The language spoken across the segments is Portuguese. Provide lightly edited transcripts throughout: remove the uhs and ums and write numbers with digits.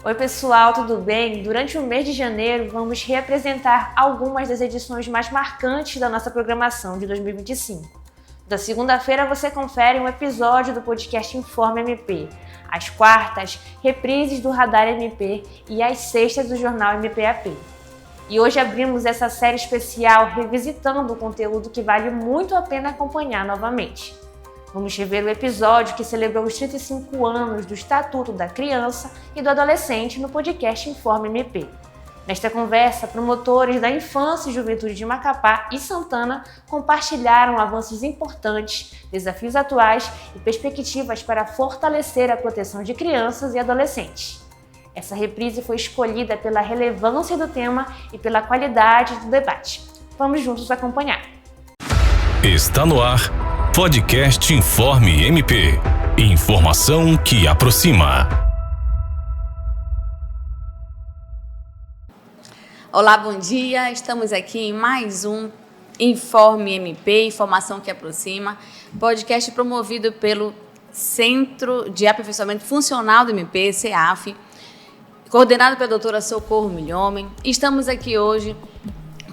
Oi pessoal, tudo bem? Durante o mês de janeiro vamos reapresentar algumas das edições mais marcantes da nossa programação de 2025. Da segunda-feira você confere um episódio do podcast Informe MP. Às quartas, reprises do Radar MP e às sextas do Jornal MPAP. E hoje abrimos essa série especial revisitando o conteúdo que vale muito a pena acompanhar novamente. Vamos rever o episódio que celebrou os 35 anos do Estatuto da Criança e do Adolescente no podcast Informe MP. Nesta conversa, promotores da Infância e Juventude de Macapá e Santana compartilharam avanços importantes, desafios atuais e perspectivas para fortalecer a proteção de crianças e adolescentes. Essa reprise foi escolhida pela relevância do tema e pela qualidade do debate. Vamos juntos acompanhar. Está no ar, podcast Informe MP. Informação que aproxima. Olá, bom dia. Estamos aqui em mais um Informe MP, Informação que aproxima, podcast promovido pelo Centro de Aperfeiçoamento Funcional do MP, CEAF, coordenado pela doutora Socorro Milhomem. Estamos aqui hoje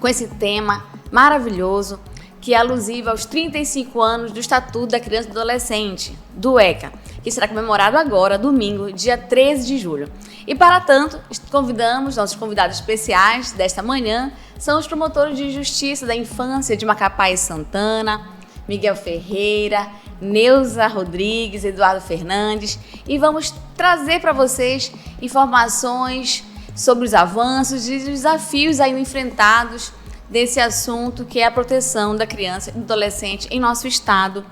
com esse tema maravilhoso, que é alusivo aos 35 anos do Estatuto da Criança e do Adolescente, do ECA, que será comemorado agora, domingo, dia 13 de julho. E, para tanto, convidamos nossos convidados especiais desta manhã, são os promotores de justiça da infância de Macapá e Santana, Miguel Ferreira, Neuza Rodrigues, Eduardo Fernandes, e vamos trazer para vocês informações sobre os avanços e os desafios ainda enfrentados desse assunto que é a proteção da criança e do adolescente em nosso estado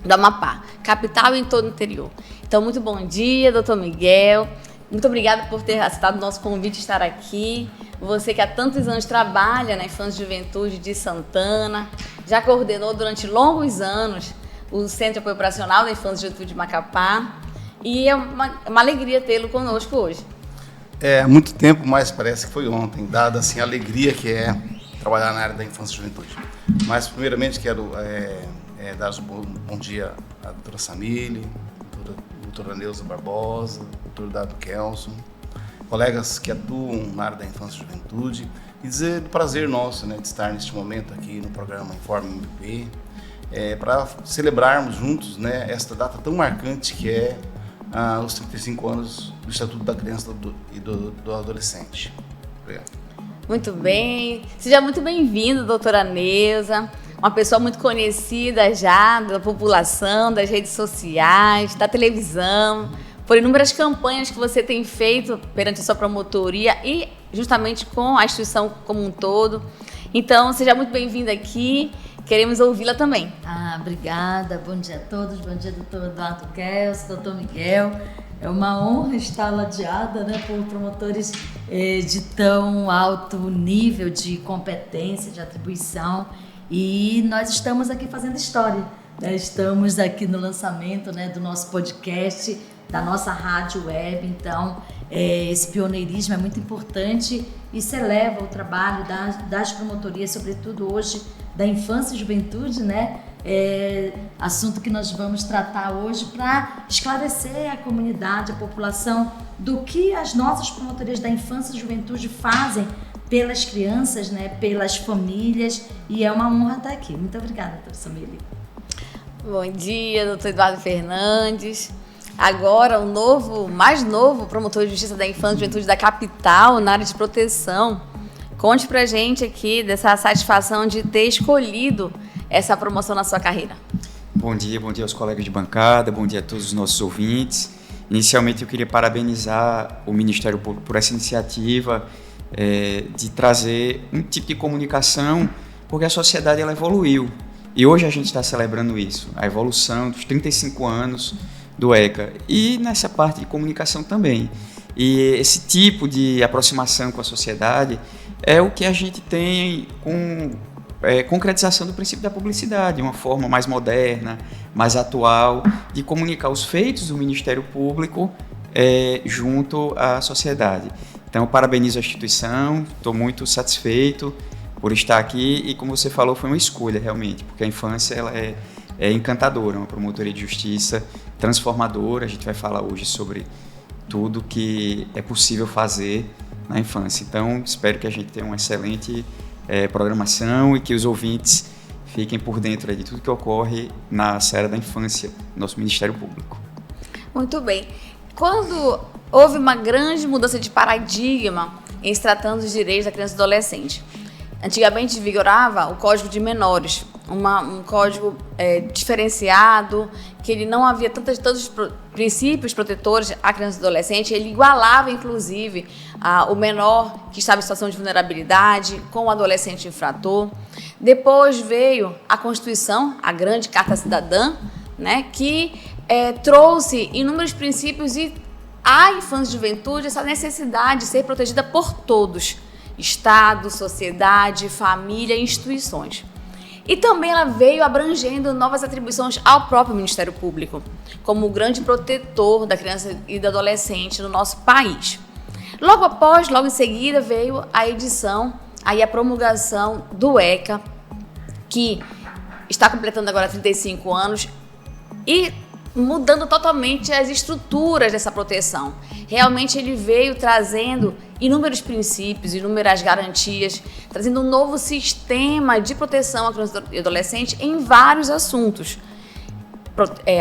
do Amapá, capital e em todo o interior. Então, muito bom dia, doutor Miguel. Muito obrigada por ter aceitado o nosso convite de estar aqui. Você que há tantos anos trabalha na Infância e Juventude de Santana, já coordenou durante longos anos o Centro de Apoio Operacional da Infância e Juventude de Macapá. E é uma alegria tê-lo conosco hoje. É muito tempo, mas parece que foi ontem, dada assim, a alegria que é trabalhar na área da infância e juventude. Mas, primeiramente, quero dar um bom dia à doutora Samile, doutora Neuza Barbosa, doutor Dado Kelson, colegas que atuam na área da infância e juventude, e dizer do prazer nosso, né, de estar neste momento aqui no programa Informe MP, para celebrarmos juntos, né, esta data tão marcante que é os 35 anos do Estatuto da Criança e do Adolescente. Obrigado. Muito bem. Seja muito bem-vindo, doutora Neuza, uma pessoa muito conhecida já da população, das redes sociais, da televisão, por inúmeras campanhas que você tem feito perante a sua promotoria e justamente com a instituição como um todo. Então, seja muito bem-vinda aqui. Queremos ouvi-la também. Obrigada. Bom dia a todos. Bom dia, doutor Eduardo Kelso, doutor Miguel. É uma honra estar ladeada, né, por promotores de tão alto nível de competência, de atribuição. E nós estamos aqui fazendo história, né? Estamos aqui no lançamento, né, do nosso podcast, da nossa rádio web. Então, esse pioneirismo é muito importante e celebra o trabalho das promotorias, sobretudo hoje, da infância e juventude, né? Assunto que nós vamos tratar hoje para esclarecer a comunidade, a população, do que as nossas promotorias da infância e juventude fazem pelas crianças, né, pelas famílias, e é uma honra estar aqui. Muito obrigada, doutora Samile. Bom dia, doutor Eduardo Fernandes. Agora, o mais novo promotor de justiça da infância e juventude da capital, na área de proteção. Conte pra gente aqui dessa satisfação de ter escolhido essa promoção na sua carreira. Bom dia aos colegas de bancada, bom dia a todos os nossos ouvintes. Inicialmente, eu queria parabenizar o Ministério Público por essa iniciativa de trazer um tipo de comunicação, porque a sociedade ela evoluiu. E hoje a gente está celebrando isso, a evolução dos 35 anos do ECA. E nessa parte de comunicação também. E esse tipo de aproximação com a sociedade é o que a gente tem com concretização do princípio da publicidade, uma forma mais moderna, mais atual, de comunicar os feitos do Ministério Público junto à sociedade. Então, parabenizo a instituição, estou muito satisfeito por estar aqui e, como você falou, foi uma escolha realmente, porque a infância ela é encantadora, uma promotoria de justiça transformadora. A gente vai falar hoje sobre tudo que é possível fazer na infância. Então, espero que a gente tenha uma excelente programação e que os ouvintes fiquem por dentro aí de tudo que ocorre na seara da infância do nosso Ministério Público. Muito bem. Quando houve uma grande mudança de paradigma em se tratando dos direitos da criança e do adolescente, antigamente vigorava o Código de Menores, um código diferenciado, que ele não havia tantos princípios protetores à criança e adolescente, ele igualava, inclusive, o menor que estava em situação de vulnerabilidade com o adolescente infrator. Depois veio a Constituição, a grande Carta Cidadã, né, que trouxe inúmeros princípios e à infância e juventude essa necessidade de ser protegida por todos, Estado, sociedade, família e instituições. E também ela veio abrangendo novas atribuições ao próprio Ministério Público, como o grande protetor da criança e do adolescente no nosso país. Logo em seguida, veio a edição, aí a promulgação do ECA, que está completando agora 35 anos e mudando totalmente as estruturas dessa proteção. Realmente ele veio trazendo inúmeros princípios, inúmeras garantias, trazendo um novo sistema de proteção à criança e adolescente em vários assuntos.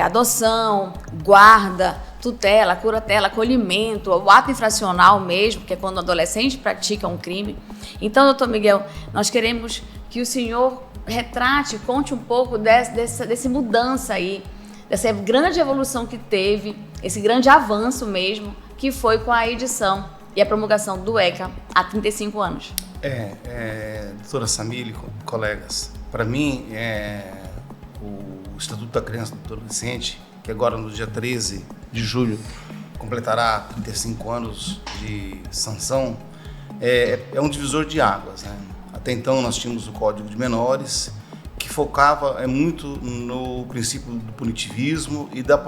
Adoção, guarda, tutela, curatela, acolhimento, o ato infracional mesmo, que é quando o adolescente pratica um crime. Então, doutor Miguel, nós queremos que o senhor retrate, conte um pouco dessa mudança aí, dessa grande evolução que teve, esse grande avanço mesmo, que foi com a edição e a promulgação do ECA há 35 anos. Doutora Samile, colegas, para mim, o Estatuto da Criança e do Adolescente, que agora no dia 13 de julho completará 35 anos de sanção, é um divisor de águas, né? Até então nós tínhamos o Código de Menores, que focava muito no princípio do punitivismo e da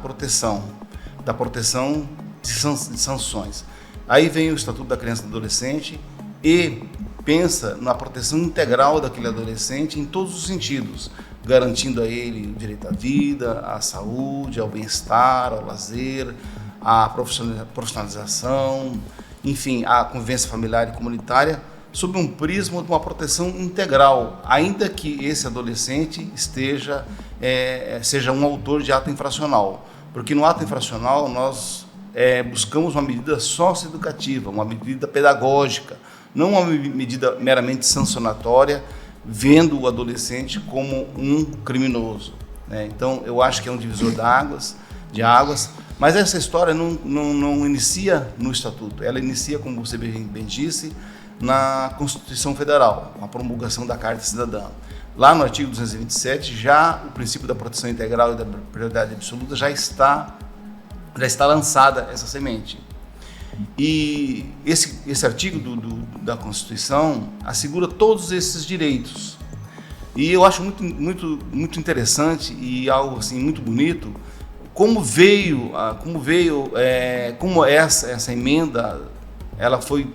proteção de sanções. Aí vem o Estatuto da Criança e do Adolescente e pensa na proteção integral daquele adolescente em todos os sentidos, garantindo a ele o direito à vida, à saúde, ao bem-estar, ao lazer, à profissionalização, enfim, à convivência familiar e comunitária, sob um prisma de uma proteção integral, ainda que esse adolescente seja um autor de ato infracional. Porque no ato infracional nós buscamos uma medida socioeducativa, uma medida pedagógica, não uma medida meramente sancionatória, vendo o adolescente como um criminoso, né? Então, eu acho que é um divisor de águas, mas essa história não inicia no Estatuto, ela inicia, como você bem disse, na Constituição Federal, com a promulgação da Carta Cidadã. Lá no artigo 227, já o princípio da proteção integral e da prioridade absoluta já está lançada essa semente. E esse artigo da Constituição assegura todos esses direitos. E eu acho muito interessante e algo assim muito bonito como essa emenda ela foi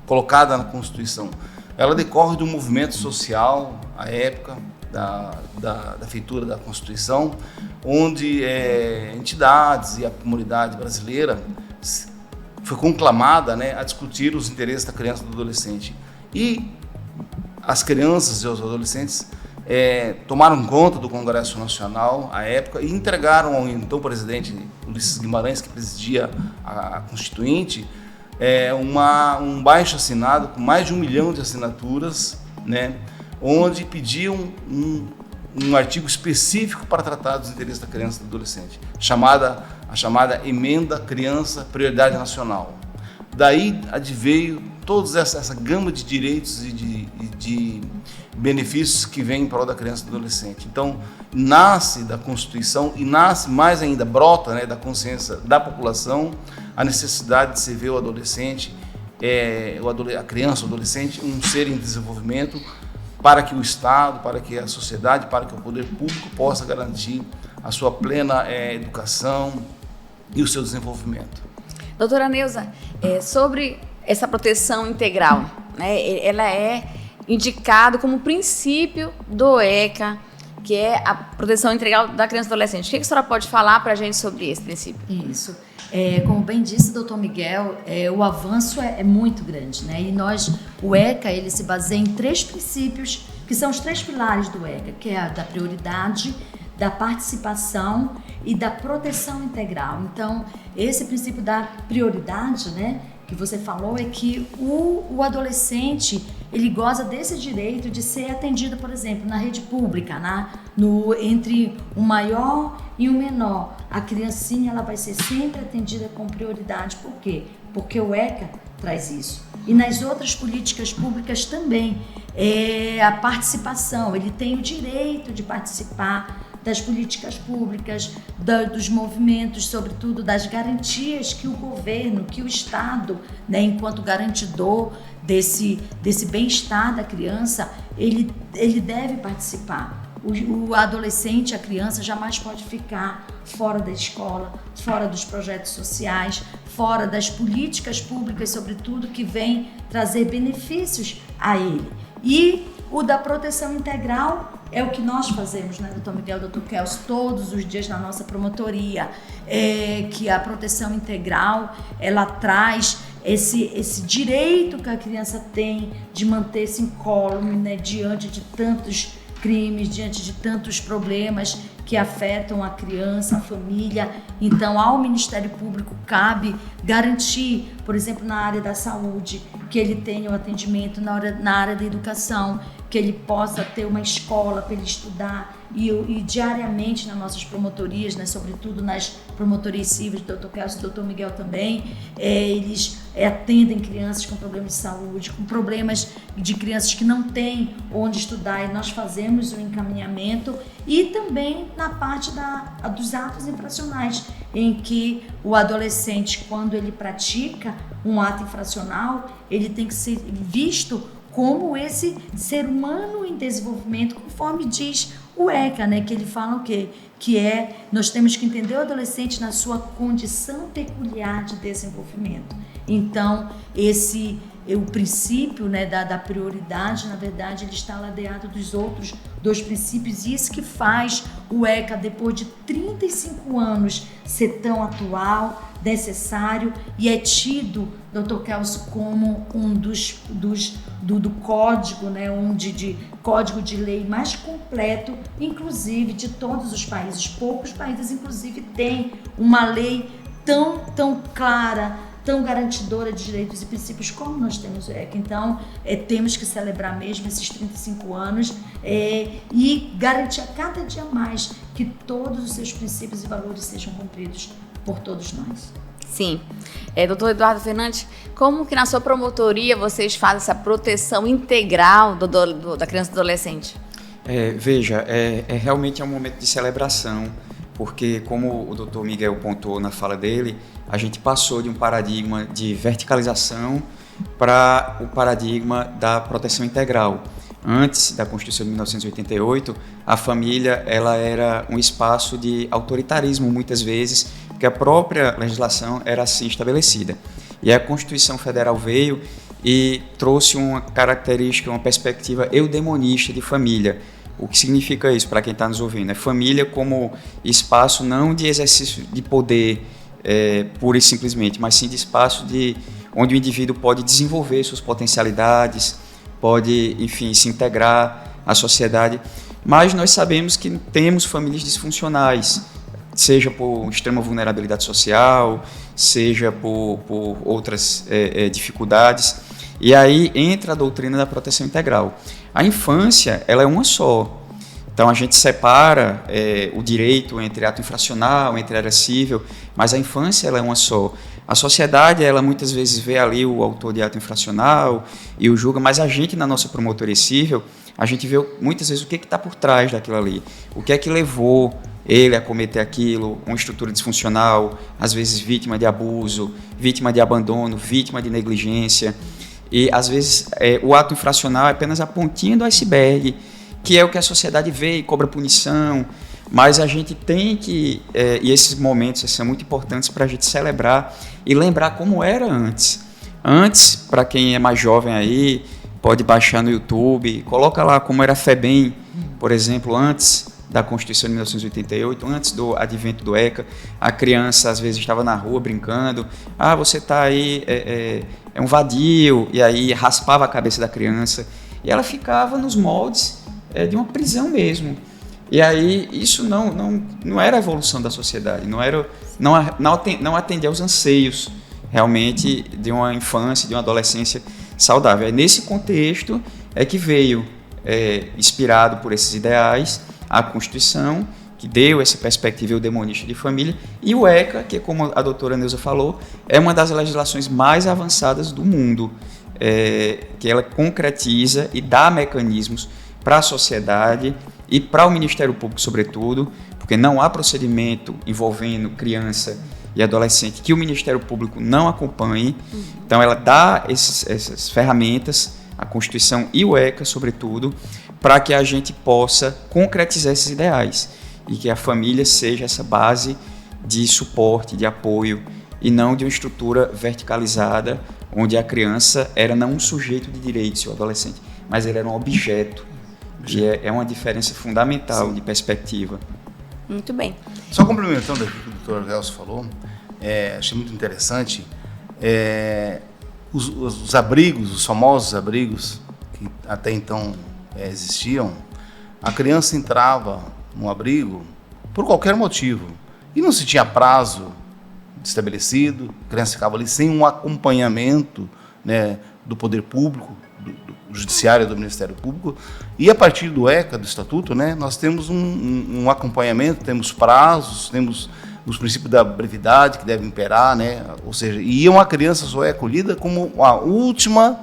colocada na Constituição. Ela decorre de um movimento social, à época, da feitura da Constituição, onde entidades e a comunidade brasileira foi conclamada, né, a discutir os interesses da criança e do adolescente. E as crianças e os adolescentes tomaram conta do Congresso Nacional, à época, e entregaram ao então presidente Ulisses Guimarães, que presidia a Constituinte, um baixo-assinado com mais de 1 milhão de assinaturas, né, onde pediam um artigo específico para tratar dos interesses da criança e do adolescente, a chamada Emenda Criança Prioridade Nacional. Daí adveio toda essa gama de direitos e de benefícios que vêm em prol da criança e do adolescente. Então, nasce da Constituição e nasce mais ainda, brota, né, da consciência da população, a necessidade de se ver o adolescente, a criança, o adolescente, um ser em desenvolvimento, para que o Estado, para que a sociedade, para que o poder público possa garantir a sua plena educação e o seu desenvolvimento. Doutora Neuza, sobre essa proteção integral, né, ela é indicada como princípio do ECA, que é a proteção integral da criança e adolescente. O que a senhora pode falar para a gente sobre esse princípio? Isso. Como bem disse o doutor Miguel, o avanço é muito grande, né? E o ECA, ele se baseia em 3 princípios, que são os 3 pilares do ECA, que é a da prioridade, da participação e da proteção integral. Então, esse princípio da prioridade, né, que você falou, é que o adolescente, ele goza desse direito de ser atendido, por exemplo, na rede pública, entre um maior e um menor. A criancinha, ela vai ser sempre atendida com prioridade. Por quê? Porque o ECA traz isso. E nas outras políticas públicas também, a participação, ele tem o direito de participar das políticas públicas, dos movimentos, sobretudo das garantias que o governo, que o Estado, né, enquanto garantidor desse bem-estar da criança, ele deve participar. O adolescente, a criança, jamais pode ficar fora da escola, fora dos projetos sociais, fora das políticas públicas, sobretudo, que vêm trazer benefícios a ele. E o da proteção integral é o que nós fazemos, né, doutor Miguel, doutor Kelso, todos os dias na nossa promotoria, que a proteção integral, ela traz esse direito que a criança tem de manter-se incólume, né, diante de tantos crimes, diante de tantos problemas que afetam a criança, a família. Então, ao Ministério Público cabe garantir, por exemplo, na área da saúde, que ele tenha o atendimento na área da educação, que ele possa ter uma escola para ele estudar e diariamente nas nossas promotorias, né, sobretudo nas promotorias cíveis do Dr. Kelso e do Dr. Miguel também, eles atendem crianças com problemas de saúde, com problemas de crianças que não têm onde estudar, e nós fazemos o encaminhamento, e também na parte dos atos infracionais, em que o adolescente, quando ele pratica um ato infracional, ele tem que ser visto como esse ser humano em desenvolvimento, conforme diz o ECA, né, que ele fala o quê? Nós temos que entender o adolescente na sua condição peculiar de desenvolvimento. Então, o princípio, né, da prioridade, na verdade, ele está ladeado dos outros 2 princípios, e isso que faz o ECA, depois de 35 anos, ser tão atual, necessário, e é tido, Dr. Kelso, como um do código, né, de código de lei mais completo, inclusive de todos os países. Poucos países, inclusive, têm uma lei tão clara, tão garantidora de direitos e princípios como nós temos o ECA. Então, temos que celebrar mesmo esses 35 anos e garantir a cada dia mais que todos os seus princípios e valores sejam cumpridos por todos nós. Sim. Doutor Eduardo Fernandes, como que na sua promotoria vocês fazem essa proteção integral da criança e do adolescente? Veja, realmente é um momento de celebração, porque, como o doutor Miguel pontuou na fala dele, a gente passou de um paradigma de verticalização para o paradigma da proteção integral. Antes da Constituição de 1988, a família ela era um espaço de autoritarismo, muitas vezes, porque a própria legislação era assim estabelecida. E a Constituição Federal veio e trouxe uma característica, uma perspectiva eudemonista de família. O que significa isso para quem está nos ouvindo? É família como espaço não de exercício de poder pura e simplesmente, mas sim de espaço onde o indivíduo pode desenvolver suas potencialidades, pode, enfim, se integrar à sociedade. Mas nós sabemos que temos famílias disfuncionais, seja por extrema vulnerabilidade social, seja por outras dificuldades. E aí entra a doutrina da proteção integral. A infância, ela é uma só. Então, a gente separa o direito entre ato infracional, entre área civil, mas a infância ela é uma só. A sociedade, ela muitas vezes vê ali o autor de ato infracional e o julga, mas a gente, na nossa promotoria civil, a gente vê muitas vezes o que está por trás daquilo ali. O que é que levou ele a cometer aquilo, uma estrutura disfuncional, às vezes vítima de abuso, vítima de abandono, vítima de negligência. E, às vezes, o ato infracional é apenas a pontinha do iceberg, que é o que a sociedade vê e cobra punição, mas a gente tem que, e esses momentos são muito importantes para a gente celebrar e lembrar como era antes. Antes, para quem é mais jovem aí, pode baixar no YouTube, coloca lá como era a FEBEM, por exemplo, antes da Constituição de 1988, antes do advento do ECA, a criança às vezes estava na rua brincando, você está aí, é um vadio, e aí raspava a cabeça da criança, e ela ficava nos moldes de uma prisão mesmo. E aí isso não era a evolução da sociedade, não atendia aos anseios realmente de uma infância, de uma adolescência saudável. É nesse contexto que veio, inspirado por esses ideais, a Constituição, que deu essa perspectiva eudemonista de família, e o ECA, que, como a doutora Neuza falou, é uma das legislações mais avançadas do mundo, que ela concretiza e dá mecanismos para a sociedade e para o Ministério Público, sobretudo, porque não há procedimento envolvendo criança e adolescente que o Ministério Público não acompanhe. Então, ela dá essas ferramentas, a Constituição e o ECA, sobretudo, para que a gente possa concretizar esses ideais e que a família seja essa base de suporte, de apoio, e não de uma estrutura verticalizada, onde a criança era não um sujeito de direitos, o adolescente, mas ele era um objeto, que é uma diferença fundamental. Sim. De perspectiva. Muito bem. Só complementando aqui o que o doutor Gelson falou, achei muito interessante, os abrigos, os famosos abrigos, que até então existiam, a criança entrava no abrigo por qualquer motivo, e não se tinha prazo estabelecido, a criança ficava ali sem um acompanhamento, né, do poder público, do judiciário, do Ministério Público, e a partir do ECA, do Estatuto, né, nós temos um acompanhamento, temos prazos, temos os princípios da brevidade que devem imperar, né, ou seja, e uma criança só é acolhida como a última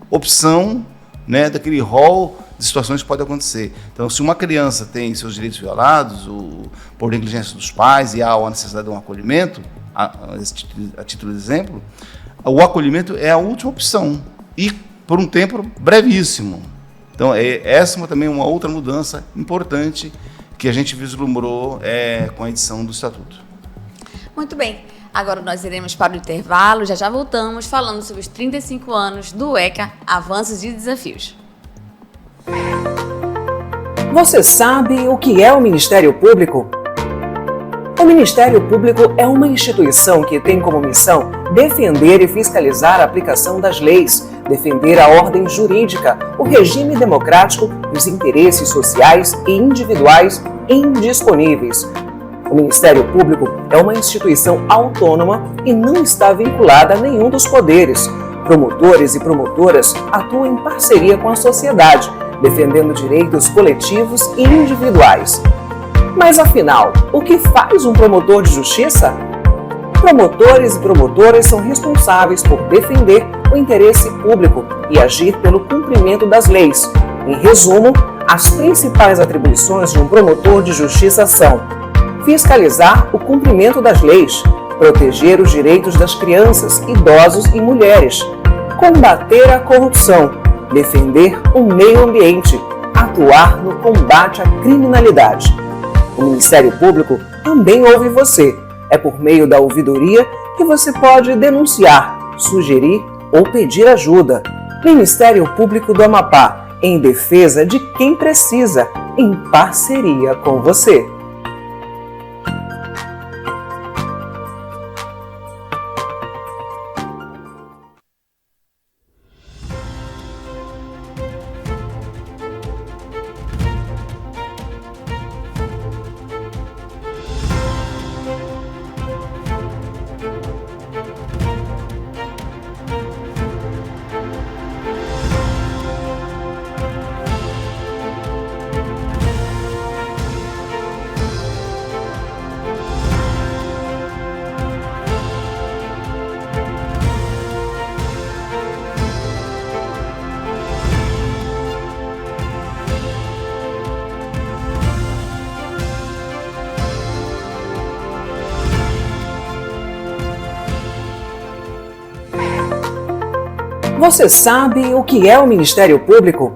opção, né, daquele rol de situações que podem acontecer. Então, se uma criança tem seus direitos violados por negligência dos pais e há a necessidade de um acolhimento, a título de exemplo, o acolhimento é a última opção e por um tempo brevíssimo. Então, essa também é uma outra mudança importante que a gente vislumbrou com a edição do Estatuto. Muito bem. Agora nós iremos para o intervalo, já voltamos falando sobre os 35 anos do ECA, avanços e desafios. Você sabe o que é o Ministério Público? O Ministério Público é uma instituição que tem como missão defender e fiscalizar a aplicação das leis, defender a ordem jurídica, o regime democrático e os interesses sociais e individuais indisponíveis. O Ministério Público é uma instituição autônoma e não está vinculada a nenhum dos poderes. Promotores e promotoras atuam em parceria com a sociedade, defendendo direitos coletivos e individuais. Mas afinal, o que faz um promotor de justiça? Promotores e promotoras são responsáveis por defender o interesse público e agir pelo cumprimento das leis. Em resumo, as principais atribuições de um promotor de justiça são: fiscalizar o cumprimento das leis, proteger os direitos das crianças, idosos e mulheres, combater a corrupção, defender o meio ambiente, atuar no combate à criminalidade. O Ministério Público também ouve você. É por meio da ouvidoria que você pode denunciar, sugerir ou pedir ajuda. Ministério Público do Amapá, em defesa de quem precisa, em parceria com você. Você sabe o que é o Ministério Público?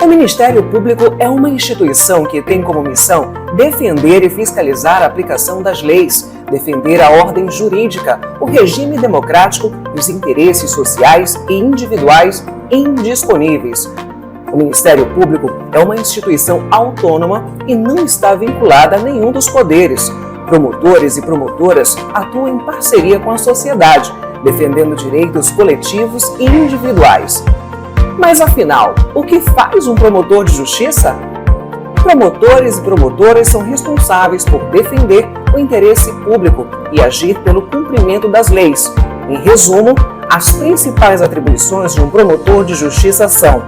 O Ministério Público é uma instituição que tem como missão defender e fiscalizar a aplicação das leis, defender a ordem jurídica, o regime democrático e os interesses sociais e individuais indisponíveis. O Ministério Público é uma instituição autônoma e não está vinculada a nenhum dos poderes. Promotores e promotoras atuam em parceria com a sociedade, defendendo direitos coletivos e individuais. Mas afinal, o que faz um promotor de justiça? Promotores e promotoras são responsáveis por defender o interesse público e agir pelo cumprimento das leis. Em resumo, as principais atribuições de um promotor de justiça são: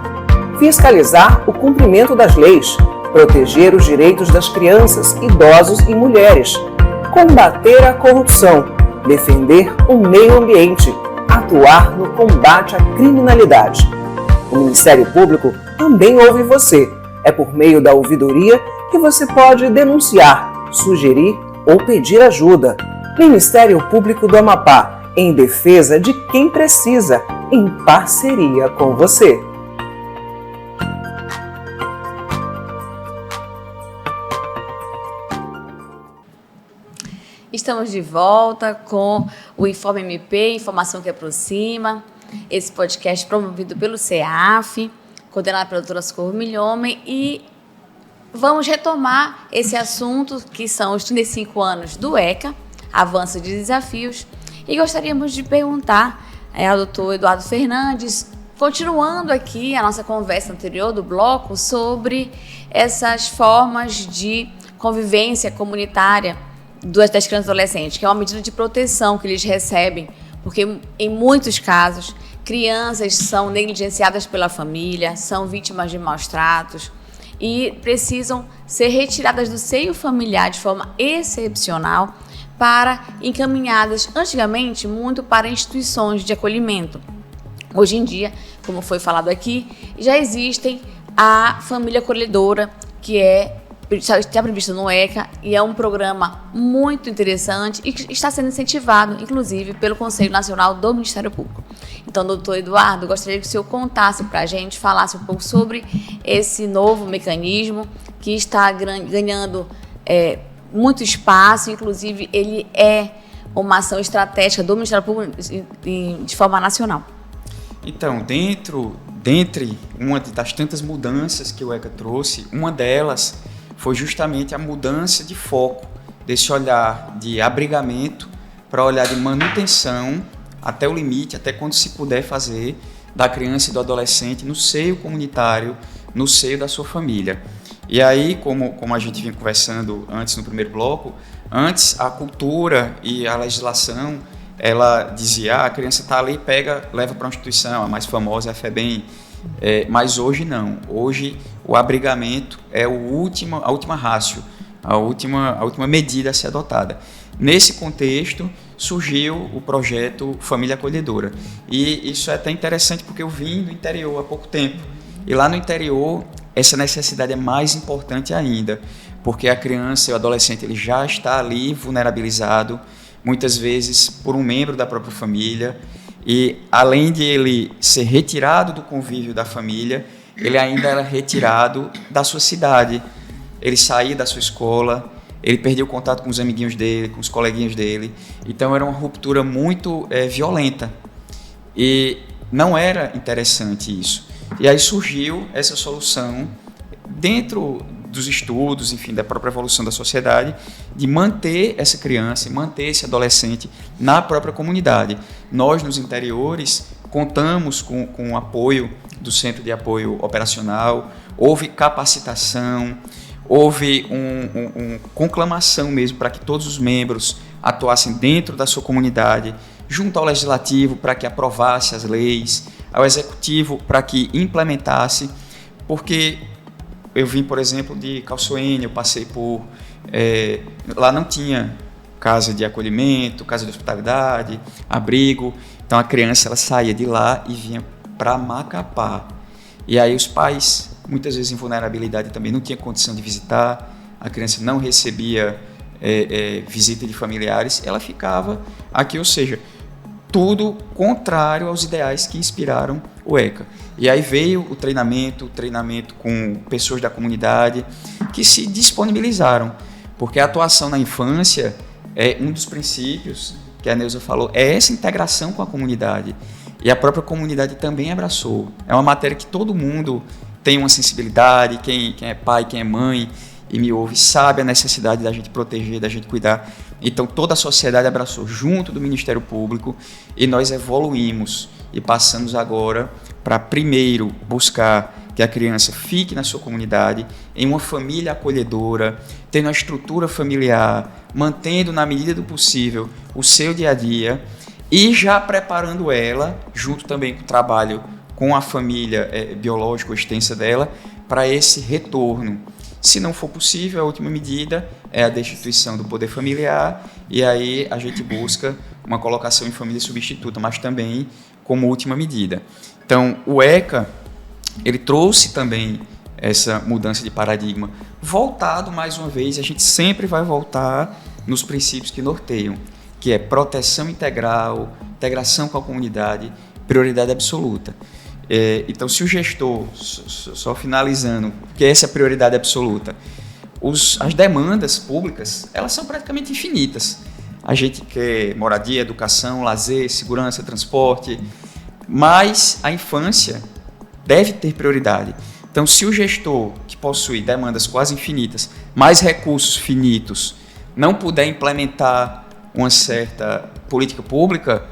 fiscalizar o cumprimento das leis, proteger os direitos das crianças, idosos e mulheres, combater a corrupção, defender o meio ambiente, atuar no combate à criminalidade. O Ministério Público também ouve você. É por meio da ouvidoria que você pode denunciar, sugerir ou pedir ajuda. Ministério Público do Amapá, em defesa de quem precisa, em parceria com você. Estamos de volta com o Informe MP, Informação que Aproxima, esse podcast promovido pelo CEAF, coordenado pela doutora Socorro Milhomem, e vamos retomar esse assunto que são os 35 anos do ECA, Avanço de Desafios, e gostaríamos de perguntar ao doutor Eduardo Fernandes, continuando aqui a nossa conversa anterior do bloco, sobre essas formas de convivência comunitária das crianças e adolescentes, que é uma medida de proteção que eles recebem, porque em muitos casos crianças são negligenciadas pela família, são vítimas de maus tratos e precisam ser retiradas do seio familiar de forma excepcional para encaminhadas, antigamente, muito para instituições de acolhimento. Hoje em dia, como foi falado aqui, já existem a família acolhedora, que está previsto no ECA, e é um programa muito interessante e que está sendo incentivado, inclusive, pelo Conselho Nacional do Ministério Público. Então, doutor Eduardo, gostaria que o senhor contasse para a gente, falasse um pouco sobre esse novo mecanismo que está ganhando muito espaço, inclusive ele é uma ação estratégica do Ministério Público de forma nacional. Então, dentre uma das tantas mudanças que o ECA trouxe, uma delas foi justamente a mudança de foco desse olhar de abrigamento para olhar de manutenção até o limite, até quando se puder fazer, da criança e do adolescente no seio comunitário, no seio da sua família. E aí, como a gente vinha conversando antes no primeiro bloco, antes a cultura e a legislação, ela dizia, a criança está ali, leva para uma instituição, a mais famosa é a FEBEM, mas hoje não. Hoje o abrigamento é a última ratio, a última medida a ser adotada. Nesse contexto, surgiu o projeto Família Acolhedora. E isso é até interessante porque eu vim do interior há pouco tempo. E lá no interior, essa necessidade é mais importante ainda, porque a criança e o adolescente ele já está ali vulnerabilizado, muitas vezes por um membro da própria família, e além de ele ser retirado do convívio da família, ele ainda era retirado da sua cidade. Ele saía da sua escola, ele perdeu o contato com os amiguinhos dele, com os coleguinhas dele. Então era uma ruptura muito violenta. E não era interessante isso. E aí surgiu essa solução, dentro dos estudos, enfim, da própria evolução da sociedade, de manter essa criança, manter esse adolescente na própria comunidade. Nós, nos interiores, contamos com o apoio do Centro de Apoio Operacional, houve capacitação, houve uma conclamação mesmo para que todos os membros atuassem dentro da sua comunidade, junto ao Legislativo para que aprovasse as leis, ao Executivo para que implementasse, porque eu vim, por exemplo, de Calçoene, eu passei por... lá não tinha casa de acolhimento, casa de hospitalidade, abrigo, então a criança ela saía de lá e vinha para Macapá. E aí os pais, muitas vezes em vulnerabilidade também, não tinham condição de visitar, a criança não recebia visita de familiares, ela ficava aqui, ou seja, tudo contrário aos ideais que inspiraram o ECA. E aí veio o treinamento com pessoas da comunidade que se disponibilizaram, porque a atuação na infância é um dos princípios que a Neuza falou, é essa integração com a comunidade. E a própria comunidade também abraçou. É uma matéria que todo mundo tem uma sensibilidade, quem é pai, quem é mãe e me ouve, sabe a necessidade da gente proteger, da gente cuidar. Então, toda a sociedade abraçou junto do Ministério Público e nós evoluímos e passamos agora para, primeiro, buscar que a criança fique na sua comunidade, em uma família acolhedora, tendo uma estrutura familiar, mantendo, na medida do possível, o seu dia a dia e já preparando ela, junto também com o trabalho com a família biológica extensa dela, para esse retorno. Se não for possível, a última medida é a destituição do poder familiar e aí a gente busca uma colocação em família substituta, mas também como última medida. Então, o ECA, ele trouxe também essa mudança de paradigma, voltado, mais uma vez, a gente sempre vai voltar nos princípios que norteiam, que é proteção integral, integração com a comunidade, prioridade absoluta. Então, se o gestor, só finalizando, que essa é a prioridade absoluta, as demandas públicas, elas são praticamente infinitas. A gente quer moradia, educação, lazer, segurança, transporte, mas a infância deve ter prioridade. Então, se o gestor, que possui demandas quase infinitas, mais recursos finitos, não puder implementar uma certa política pública,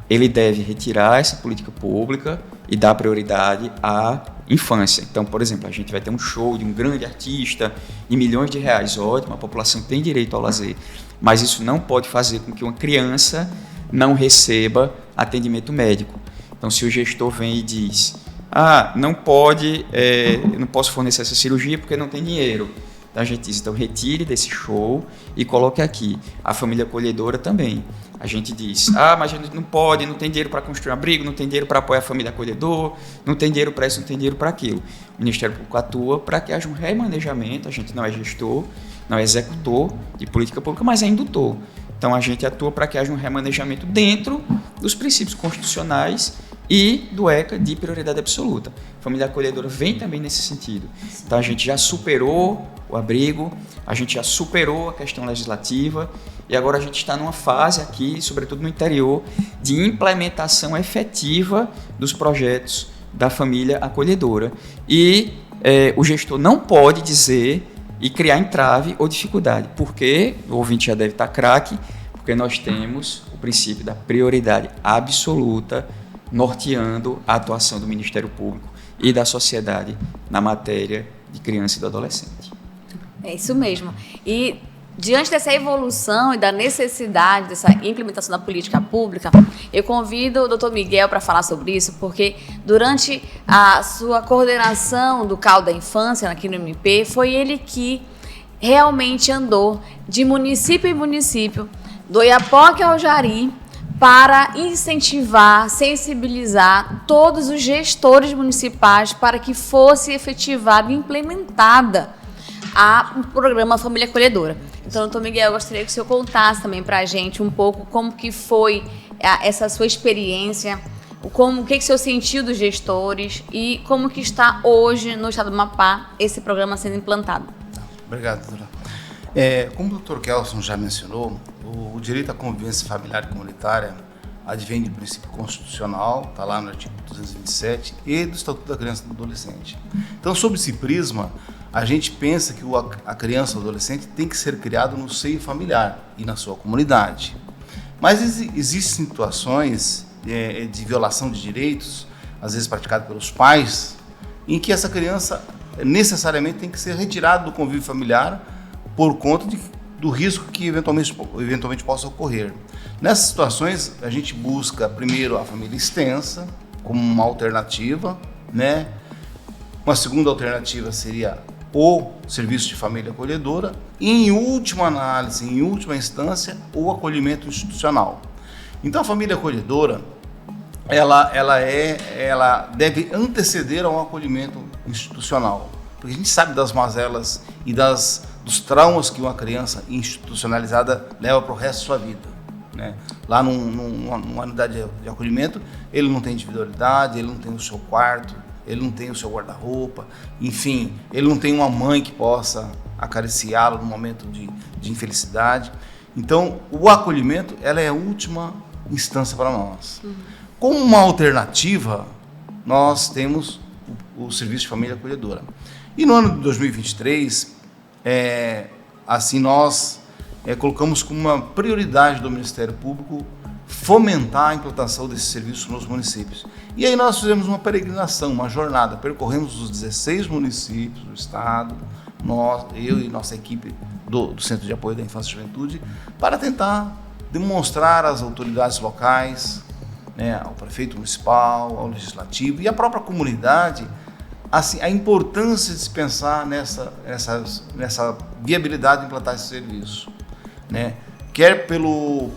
ele deve retirar essa política pública e dar prioridade à infância. Então, por exemplo, a gente vai ter um show de um grande artista de milhões de reais, ótimo, a população tem direito ao lazer, mas isso não pode fazer com que uma criança não receba atendimento médico. Então, se o gestor vem e diz, não pode, eu não posso fornecer essa cirurgia porque não tem dinheiro. Então, a gente diz, então, retire desse show e coloque aqui. A família acolhedora também. A gente diz, mas a gente não pode, não tem dinheiro para construir um abrigo, não tem dinheiro para apoiar a família acolhedora, não tem dinheiro para isso, não tem dinheiro para aquilo. O Ministério Público atua para que haja um remanejamento, a gente não é gestor, não é executor de política pública, mas é indutor. Então, a gente atua para que haja um remanejamento dentro dos princípios constitucionais e do ECA de prioridade absoluta. A família acolhedora vem também nesse sentido. Então, a gente já superou o abrigo, a gente já superou a questão legislativa e agora a gente está numa fase aqui, sobretudo no interior, de implementação efetiva dos projetos da família acolhedora. E o gestor não pode dizer e criar entrave ou dificuldade, porque o ouvinte já deve estar craque, porque nós temos o princípio da prioridade absoluta norteando a atuação do Ministério Público e da sociedade na matéria de criança e do adolescente. É isso mesmo. E diante dessa evolução e da necessidade dessa implementação da política pública, eu convido o Dr. Miguel para falar sobre isso, porque durante a sua coordenação do CAU da Infância aqui no MP, foi ele que realmente andou de município em município, do Oiapoque ao Jari, para incentivar, sensibilizar todos os gestores municipais para que fosse efetivada e implementada o programa Família Acolhedora. Então, doutor Miguel, eu gostaria que o senhor contasse também para a gente um pouco como que foi essa sua experiência, o que o senhor sentiu dos gestores e como que está hoje no estado do Amapá esse programa sendo implantado. Obrigado, doutora. Como o doutor Kelson já mencionou, o direito à convivência familiar e comunitária advém do princípio constitucional, está lá no artigo 227, e do Estatuto da Criança e do Adolescente. Então, sob esse prisma, a gente pensa que a criança ou adolescente tem que ser criado no seio familiar e na sua comunidade. Mas existem situações de violação de direitos, às vezes praticadas pelos pais, em que essa criança necessariamente tem que ser retirada do convívio familiar por conta do risco que eventualmente possa ocorrer. Nessas situações, a gente busca primeiro a família extensa como uma alternativa, né? Uma segunda alternativa seria o serviço de família acolhedora e, em última análise, em última instância, o acolhimento institucional. Então, a família acolhedora, ela deve anteceder ao acolhimento institucional, porque a gente sabe das mazelas e dos traumas que uma criança institucionalizada leva para o resto da sua vida, né? Lá numa unidade de acolhimento, ele não tem individualidade, ele não tem o seu quarto, ele não tem o seu guarda-roupa, enfim, ele não tem uma mãe que possa acariciá-lo no momento de infelicidade. Então, o acolhimento, ela é a última instância para nós. Como uma alternativa, nós temos o serviço de família acolhedora. E no ano de 2023, assim, nós colocamos como uma prioridade do Ministério Público fomentar a implantação desse serviço nos municípios. E aí nós fizemos uma peregrinação, uma jornada, percorremos os 16 municípios do estado, eu e nossa equipe do Centro de Apoio da Infância e Juventude, para tentar demonstrar às autoridades locais, ao prefeito municipal, ao legislativo e à própria comunidade, assim, a importância de se pensar nessa viabilidade de implantar esse serviço, quer pelo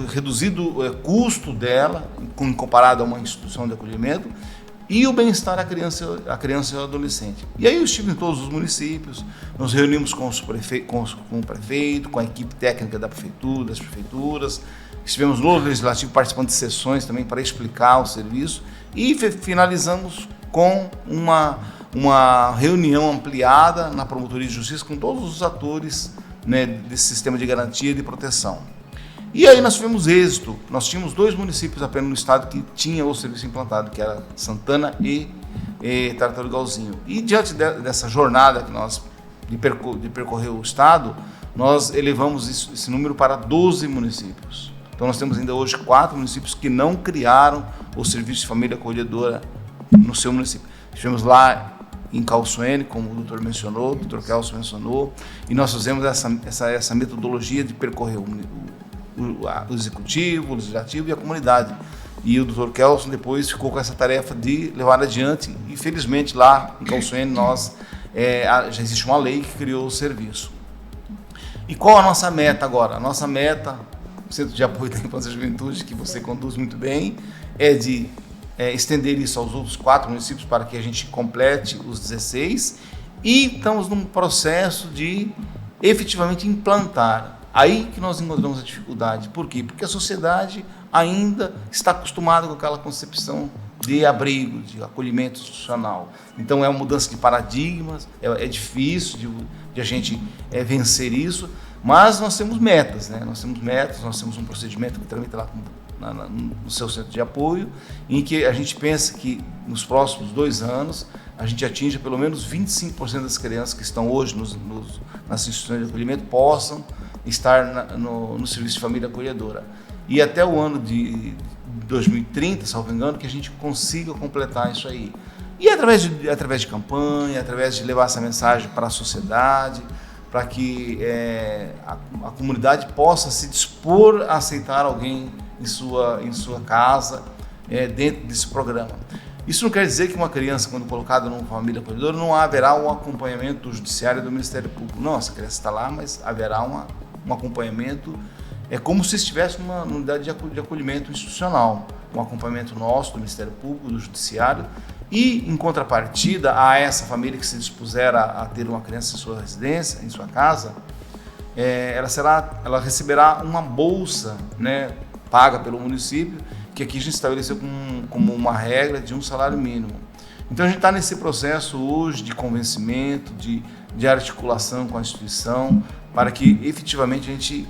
reduzido custo dela, comparado a uma instituição de acolhimento, e o bem-estar da criança e do adolescente. E aí eu estive em todos os municípios, nos reunimos com o prefeito, com a equipe técnica da prefeitura, das prefeituras, estivemos no legislativo participando de sessões também para explicar o serviço e finalizamos com uma reunião ampliada na Promotoria de Justiça com todos os atores desse sistema de garantia e de proteção. E aí nós tivemos êxito, nós tínhamos 2 municípios apenas no estado que tinham o serviço implantado, que era Santana e Tartarugalzinho. E diante dessa jornada que nós de percorrer o estado, nós elevamos esse número para 12 municípios. Então nós temos ainda hoje 4 municípios que não criaram o serviço de família acolhedora no seu município. Estivemos lá em Calçoene, como o doutor mencionou, o doutor Kelson mencionou, e nós fizemos essa metodologia de percorrer o executivo, o legislativo e a comunidade. E o doutor Kelson depois ficou com essa tarefa de levar adiante, e felizmente lá em Calçoene já existe uma lei que criou o serviço. E qual a nossa meta agora? A nossa meta, o Centro de Apoio da Infância e Juventude, que você conduz muito bem, é de estender isso aos outros 4 municípios para que a gente complete os 16, e estamos num processo de efetivamente implantar. Aí que nós encontramos a dificuldade. Por quê? Porque a sociedade ainda está acostumada com aquela concepção de abrigo, de acolhimento institucional. Então é uma mudança de paradigmas, é difícil de a gente vencer isso, mas nós temos metas, nós temos um procedimento que tramita lá no seu centro de apoio, em que a gente pensa que nos próximos 2 anos a gente atinja pelo menos 25% das crianças que estão hoje nas instituições de acolhimento possam estar no serviço de família acolhedora. E até o ano de 2030, salvo engano, que a gente consiga completar isso aí. E através de campanha, através de levar essa mensagem para a sociedade, para que a comunidade possa se dispor a aceitar alguém em sua casa, dentro desse programa. Isso não quer dizer que uma criança, quando colocada numa família acolhedora, não haverá um acompanhamento do Judiciário e do Ministério Público. Não, essa criança está lá, mas haverá um acompanhamento, como se estivesse numa unidade de acolhimento institucional, um acompanhamento nosso, do Ministério Público, do Judiciário, e, em contrapartida, a essa família que se dispuser a ter uma criança em sua residência, em sua casa, ela receberá uma bolsa, paga pelo município, que aqui a gente estabeleceu como uma regra de um salário mínimo. Então a gente está nesse processo hoje de convencimento, de articulação com a instituição, para que efetivamente a gente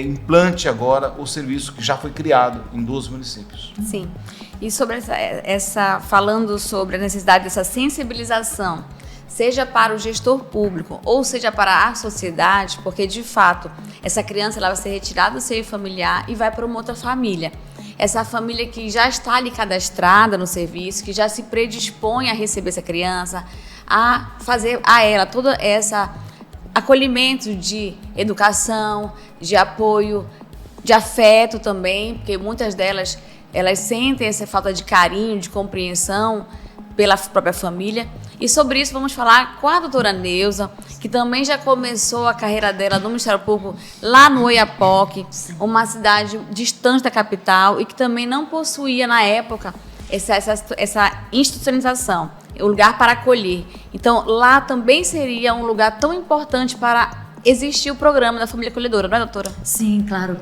implante agora o serviço que já foi criado em 12 municípios. Sim. E sobre falando sobre a necessidade dessa sensibilização, seja para o gestor público ou seja para a sociedade, porque de fato essa criança ela vai ser retirada do seio familiar e vai para uma outra família. Essa família que já está ali cadastrada no serviço, que já se predispõe a receber essa criança, a fazer a ela todo esse acolhimento de educação, de apoio, de afeto também, porque muitas delas elas sentem essa falta de carinho, de compreensão pela própria família. E sobre isso vamos falar com a doutora Neuza, que também já começou a carreira dela no Ministério Público lá no Oiapoque, uma cidade distante da capital e que também não possuía na época essa institucionalização, o lugar para acolher. Então lá também seria um lugar tão importante para existir o programa da família acolhedora, não é, doutora? Sim, claro.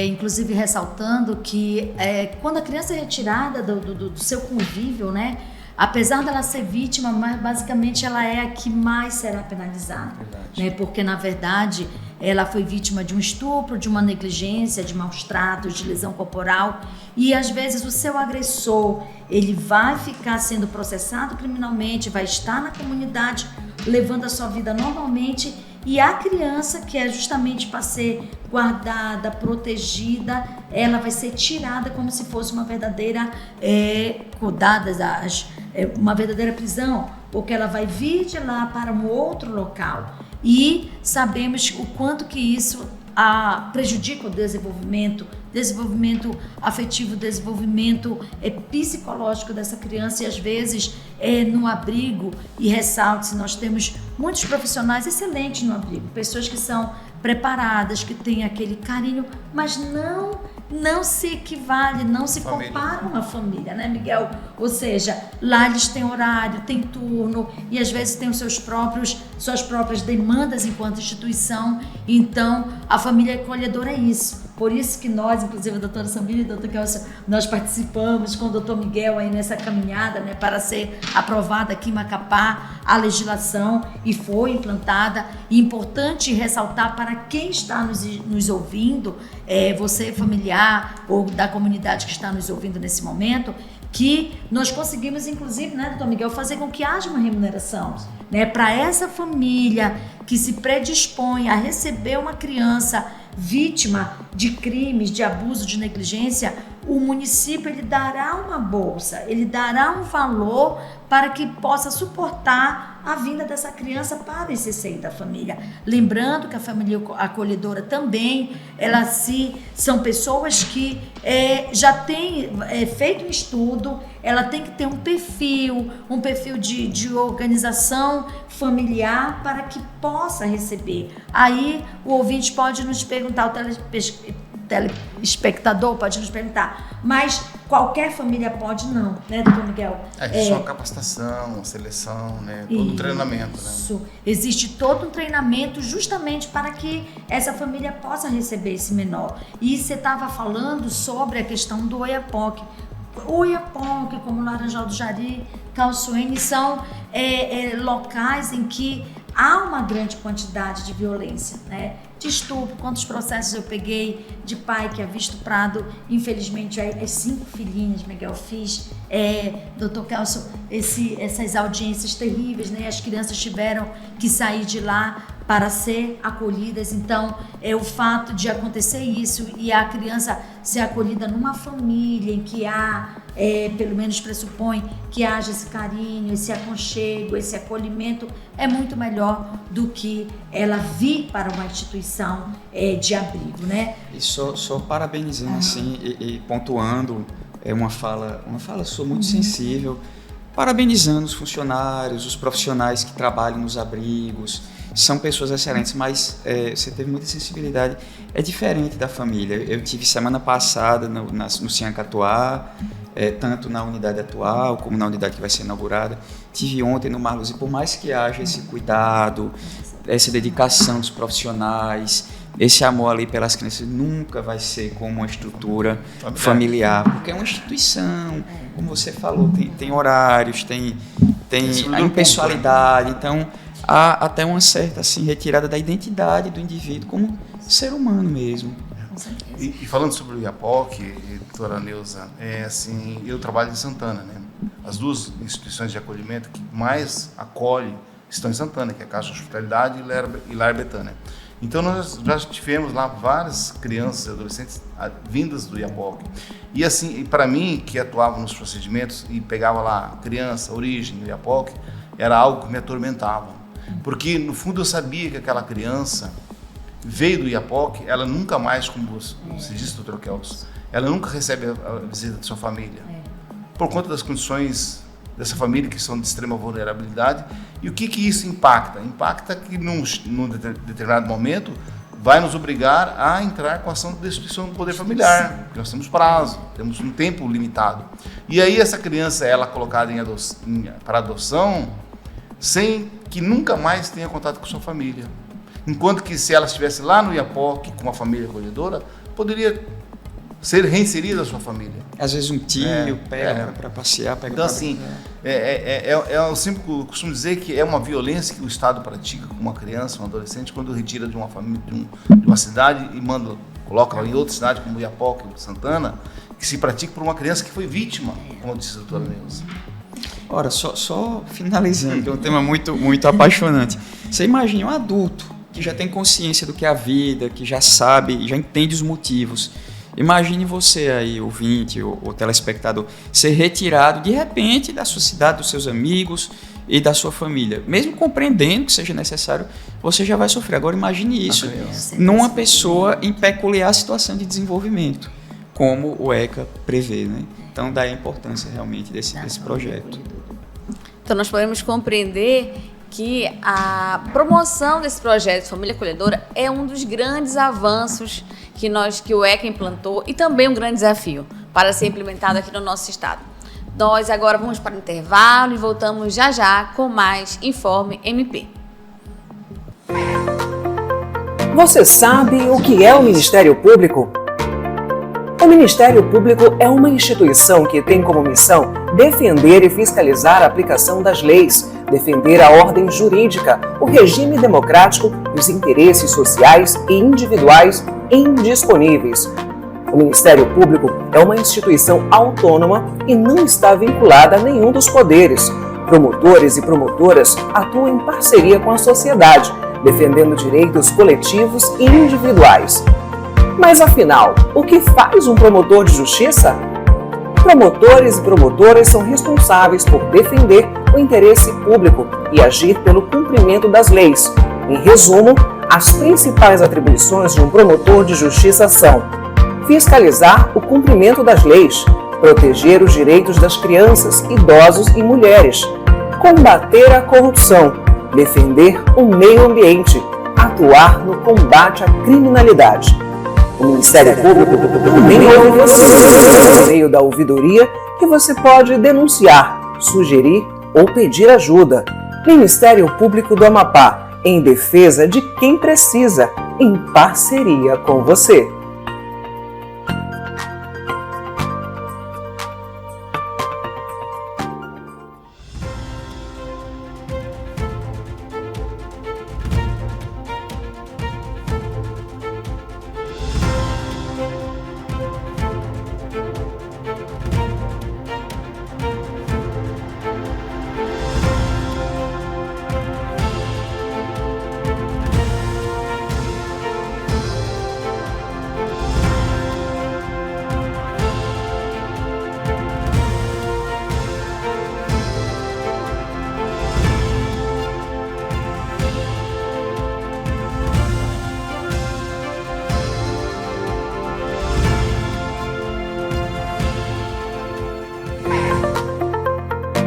Inclusive ressaltando que quando a criança é retirada do seu convívio, apesar dela ser vítima, mas basicamente ela é a que mais será penalizada, porque na verdade ela foi vítima de um estupro, de uma negligência, de maus tratos, de lesão corporal, e às vezes o seu agressor, ele vai ficar sendo processado criminalmente, vai estar na comunidade levando a sua vida normalmente, e a criança, que é justamente para ser guardada, protegida, ela vai ser tirada como se fosse uma verdadeira uma verdadeira prisão, porque ela vai vir de lá para um outro local. E sabemos o quanto que isso prejudica o desenvolvimento afetivo, desenvolvimento psicológico dessa criança, e às vezes no abrigo, e ressalte-se, nós temos muitos profissionais excelentes no abrigo, pessoas que são preparadas, que têm aquele carinho, mas não se equivale, não se compara a uma família, né, Miguel? Ou seja, lá eles têm horário, têm turno, e às vezes têm suas próprias demandas enquanto instituição. Então, a família acolhedora é isso. Por isso que nós, inclusive a doutora Samira e a doutora Kelson, nós participamos com o doutor Miguel aí nessa caminhada, né, para ser aprovada aqui em Macapá a legislação, e foi implantada. E importante ressaltar para quem está nos ouvindo, você familiar ou da comunidade que está nos ouvindo nesse momento, que nós conseguimos, inclusive, né, doutor Miguel, fazer com que haja uma remuneração, né, para essa família que se predispõe a receber uma criança vítima de crimes, de abuso, de negligência. O município, ele dará uma bolsa, ele dará um valor para que possa suportar a vinda dessa criança para esse seio da família. Lembrando que a família acolhedora também, são pessoas que já têm feito um estudo, ela tem que ter um perfil de organização familiar para que possa receber. Aí o ouvinte pode nos perguntar, o telespectador pode nos perguntar, mas qualquer família pode? Não, né, doutor Miguel? Existe uma capacitação, uma seleção, né, todo um treinamento. Isso, né? Existe todo um treinamento justamente para que essa família possa receber esse menor. E você estava falando sobre a questão do Oiapoque. O Oiapoque, como Laranjal do Jari, Calçoene, são locais em que há uma grande quantidade de violência, né? De estupro. Quantos processos eu peguei de pai que havia estuprado, infelizmente, as 5 filhinhas, Miguel, fiz, doutor Kelson, essas audiências terríveis, né? As crianças tiveram que sair de lá para ser acolhidas. Então, o fato de acontecer isso e a criança ser acolhida numa família em que há, pelo menos pressupõe que haja esse carinho, esse aconchego, esse acolhimento, é muito melhor do que ela vir para uma instituição de abrigo, né? E só parabenizando assim e pontuando, uma fala sua muito sensível, parabenizando os funcionários, os profissionais que trabalham nos abrigos. São pessoas excelentes, mas você teve muita sensibilidade. É diferente da família. Eu tive semana passada no Ciancatuá, tanto na unidade atual como na unidade que vai ser inaugurada. Tive ontem no Marlos, e por mais que haja esse cuidado, essa dedicação dos profissionais, esse amor ali pelas crianças, nunca vai ser como uma estrutura familiar, porque é uma instituição, como você falou, tem horários, tem a impessoalidade, então há até uma certa assim, retirada da identidade do indivíduo como ser humano mesmo. E falando sobre o Oiapoque, doutora Neuza, assim, eu trabalho em Santana, né? As 2 instituições de acolhimento que mais acolhem estão em Santana, que é a Casa de Hospitalidade e Lar Betânia. Então nós já tivemos lá várias crianças e adolescentes vindas do Oiapoque. E assim, para mim, que atuava nos procedimentos e pegava lá criança, origem do Oiapoque, era algo que me atormentava. Porque no fundo eu sabia que aquela criança veio do Oiapoque, ela nunca mais, como você disse, doutor Kelson, ela nunca recebe a visita de sua família. Por conta das condições dessa família que são de extrema vulnerabilidade. E o que isso impacta? Impacta que num determinado momento vai nos obrigar a entrar com a ação de destituição do poder familiar, porque nós temos prazo, temos um tempo limitado. E aí essa criança ela é colocada para adoção sem que nunca mais tenha contato com sua família. Enquanto que se ela estivesse lá no Oiapoque com uma família acolhedora, poderia ser reinserido à sua família. Às vezes um tio pega para passear, pega então, pra assim, brincar. eu sempre costumo dizer que é uma violência que o Estado pratica com uma criança, um adolescente, quando retira de uma família, de uma cidade e coloca em outra cidade, como Iapoca, Santana, que se pratica por uma criança que foi vítima, como disse a doutora Neuza. Ora, só finalizando, que é um tema muito, muito apaixonante. Você imagina um adulto que já tem consciência do que é a vida, que já sabe, já entende os motivos. Imagine você aí, ouvinte ou telespectador, ser retirado de repente da sua cidade, dos seus amigos e da sua família. Mesmo compreendendo que seja necessário, você já vai sofrer. Agora imagine isso numa pessoa em peculiar situação de desenvolvimento, como o ECA prevê, né? Então, daí a importância realmente desse projeto. Então, nós podemos compreender que a promoção desse projeto de Família Acolhedora é um dos grandes avanços que o ECA implantou e também um grande desafio para ser implementado aqui no nosso estado. Nós agora vamos para o intervalo e voltamos já já com mais Informe MP. Você sabe o que é o Ministério Público? O Ministério Público é uma instituição que tem como missão defender e fiscalizar a aplicação das leis, defender a ordem jurídica, o regime democrático e os interesses sociais e individuais indisponíveis. O Ministério Público é uma instituição autônoma e não está vinculada a nenhum dos poderes. Promotores e promotoras atuam em parceria com a sociedade, defendendo direitos coletivos e individuais. Mas afinal, o que faz um promotor de justiça? Promotores e promotoras são responsáveis por defender o interesse público e agir pelo cumprimento das leis. Em resumo, as principais atribuições de um promotor de justiça são: fiscalizar o cumprimento das leis, proteger os direitos das crianças, idosos e mulheres, combater a corrupção, defender o meio ambiente, atuar no combate à criminalidade. O Ministério Público também ouve você por meio da ouvidoria, que você pode denunciar, sugerir ou pedir ajuda. Ministério Público do Amapá, em defesa de quem precisa, em parceria com você.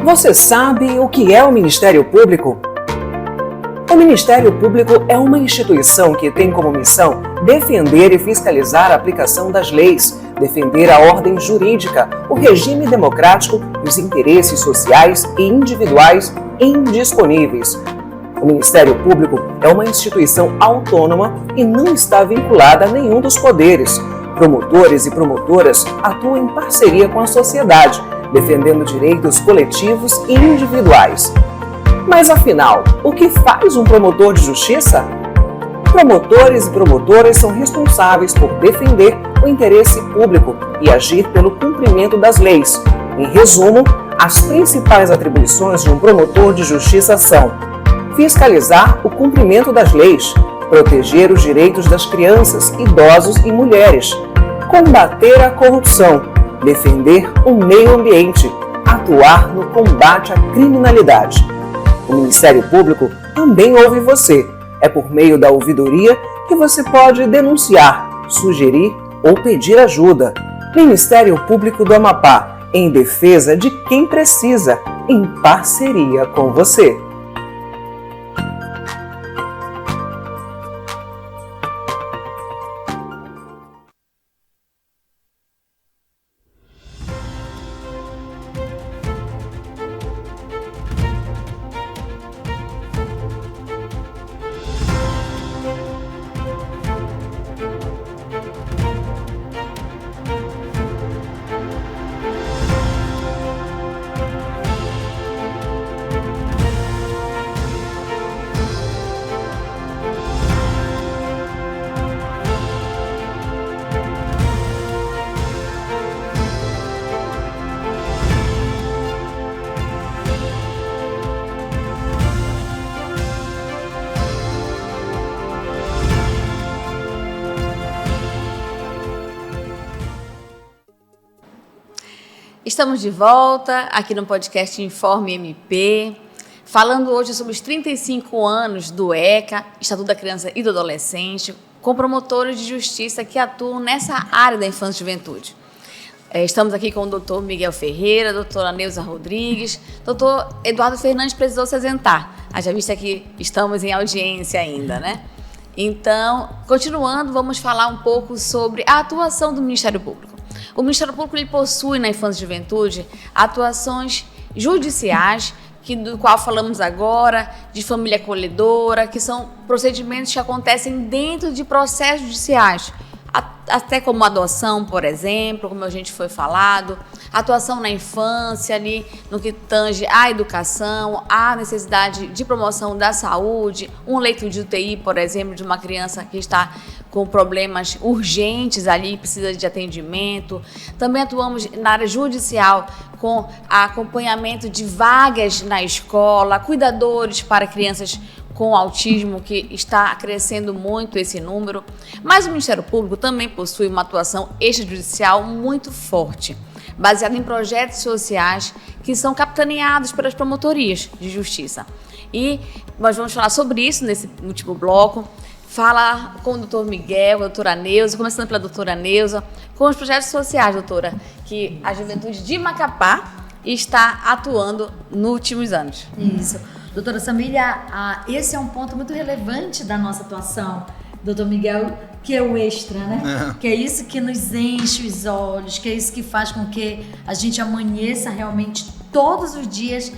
Você sabe o que é o Ministério Público? O Ministério Público é uma instituição que tem como missão defender e fiscalizar a aplicação das leis, defender a ordem jurídica, o regime democrático e os interesses sociais e individuais indisponíveis. O Ministério Público é uma instituição autônoma e não está vinculada a nenhum dos poderes. Promotores e promotoras atuam em parceria com a sociedade, defendendo direitos coletivos e individuais. Mas afinal, o que faz um promotor de justiça? Promotores e promotoras são responsáveis por defender o interesse público e agir pelo cumprimento das leis. Em resumo, as principais atribuições de um promotor de justiça são: fiscalizar o cumprimento das leis, proteger os direitos das crianças, idosos e mulheres, combater a corrupção, defender o meio ambiente, atuar no combate à criminalidade. O Ministério Público também ouve você. É por meio da ouvidoria que você pode denunciar, sugerir ou pedir ajuda. Ministério Público do Amapá, em defesa de quem precisa, em parceria com você. Estamos de volta aqui no podcast Informe MP, falando hoje sobre os 35 anos do ECA, Estatuto da Criança e do Adolescente, com promotores de justiça que atuam nessa área da infância e juventude. Estamos aqui com o doutor Miguel Ferreira, doutora Neuza Rodrigues, doutor Eduardo Fernandes precisou se ausentar. Já visto que estamos em audiência ainda, né? Então, continuando, vamos falar um pouco sobre a atuação do Ministério Público. O Ministério Público ele possui na infância e juventude atuações judiciais, do qual falamos agora, de família acolhedora, que são procedimentos que acontecem dentro de processos judiciais, até como adoção, por exemplo, como a gente foi falado, atuação na infância, ali no que tange à educação, à necessidade de promoção da saúde, um leito de UTI, por exemplo, de uma criança que está com problemas urgentes ali, precisa de atendimento. Também atuamos na área judicial com acompanhamento de vagas na escola, cuidadores para crianças com autismo, que está crescendo muito esse número. Mas o Ministério Público também possui uma atuação extrajudicial muito forte, baseada em projetos sociais que são capitaneados pelas promotorias de justiça. E nós vamos falar sobre isso nesse último bloco, falar com o doutor Miguel, a doutora Neuza, começando pela doutora Neuza, com os projetos sociais, doutora, que a juventude de Macapá está atuando nos últimos anos. Isso. Doutora Samília, esse é um ponto muito relevante da nossa atuação, doutor Miguel, que é o extra, né? Que é isso que nos enche os olhos, que é isso que faz com que a gente amanheça realmente todos os dias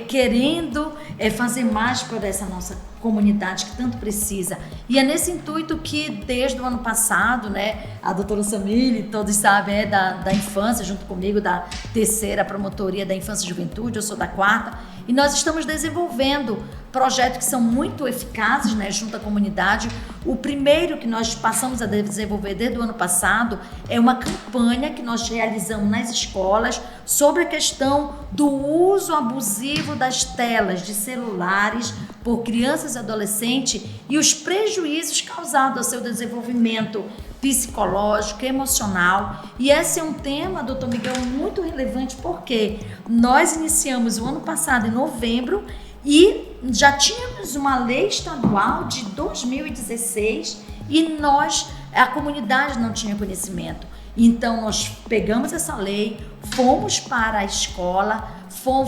querendo fazer mais por essa nossa comunidade que tanto precisa. E é nesse intuito que, desde o ano passado, né, a doutora Samília, todos sabem, da infância, junto comigo, da 3ª Promotoria da Infância e Juventude, eu sou da 4ª, e nós estamos desenvolvendo projetos que são muito eficazes, né, junto à comunidade. O primeiro que nós passamos a desenvolver desde o ano passado é uma campanha que nós realizamos nas escolas sobre a questão do uso abusivo das telas de celulares por crianças e adolescentes e os prejuízos causados ao seu desenvolvimento psicológico, emocional. E esse é um tema, doutor Miguel, muito relevante, porque nós iniciamos o ano passado, em novembro, e já tínhamos uma lei estadual de 2016 e a comunidade não tinha conhecimento. Então nós pegamos essa lei, fomos para a escola,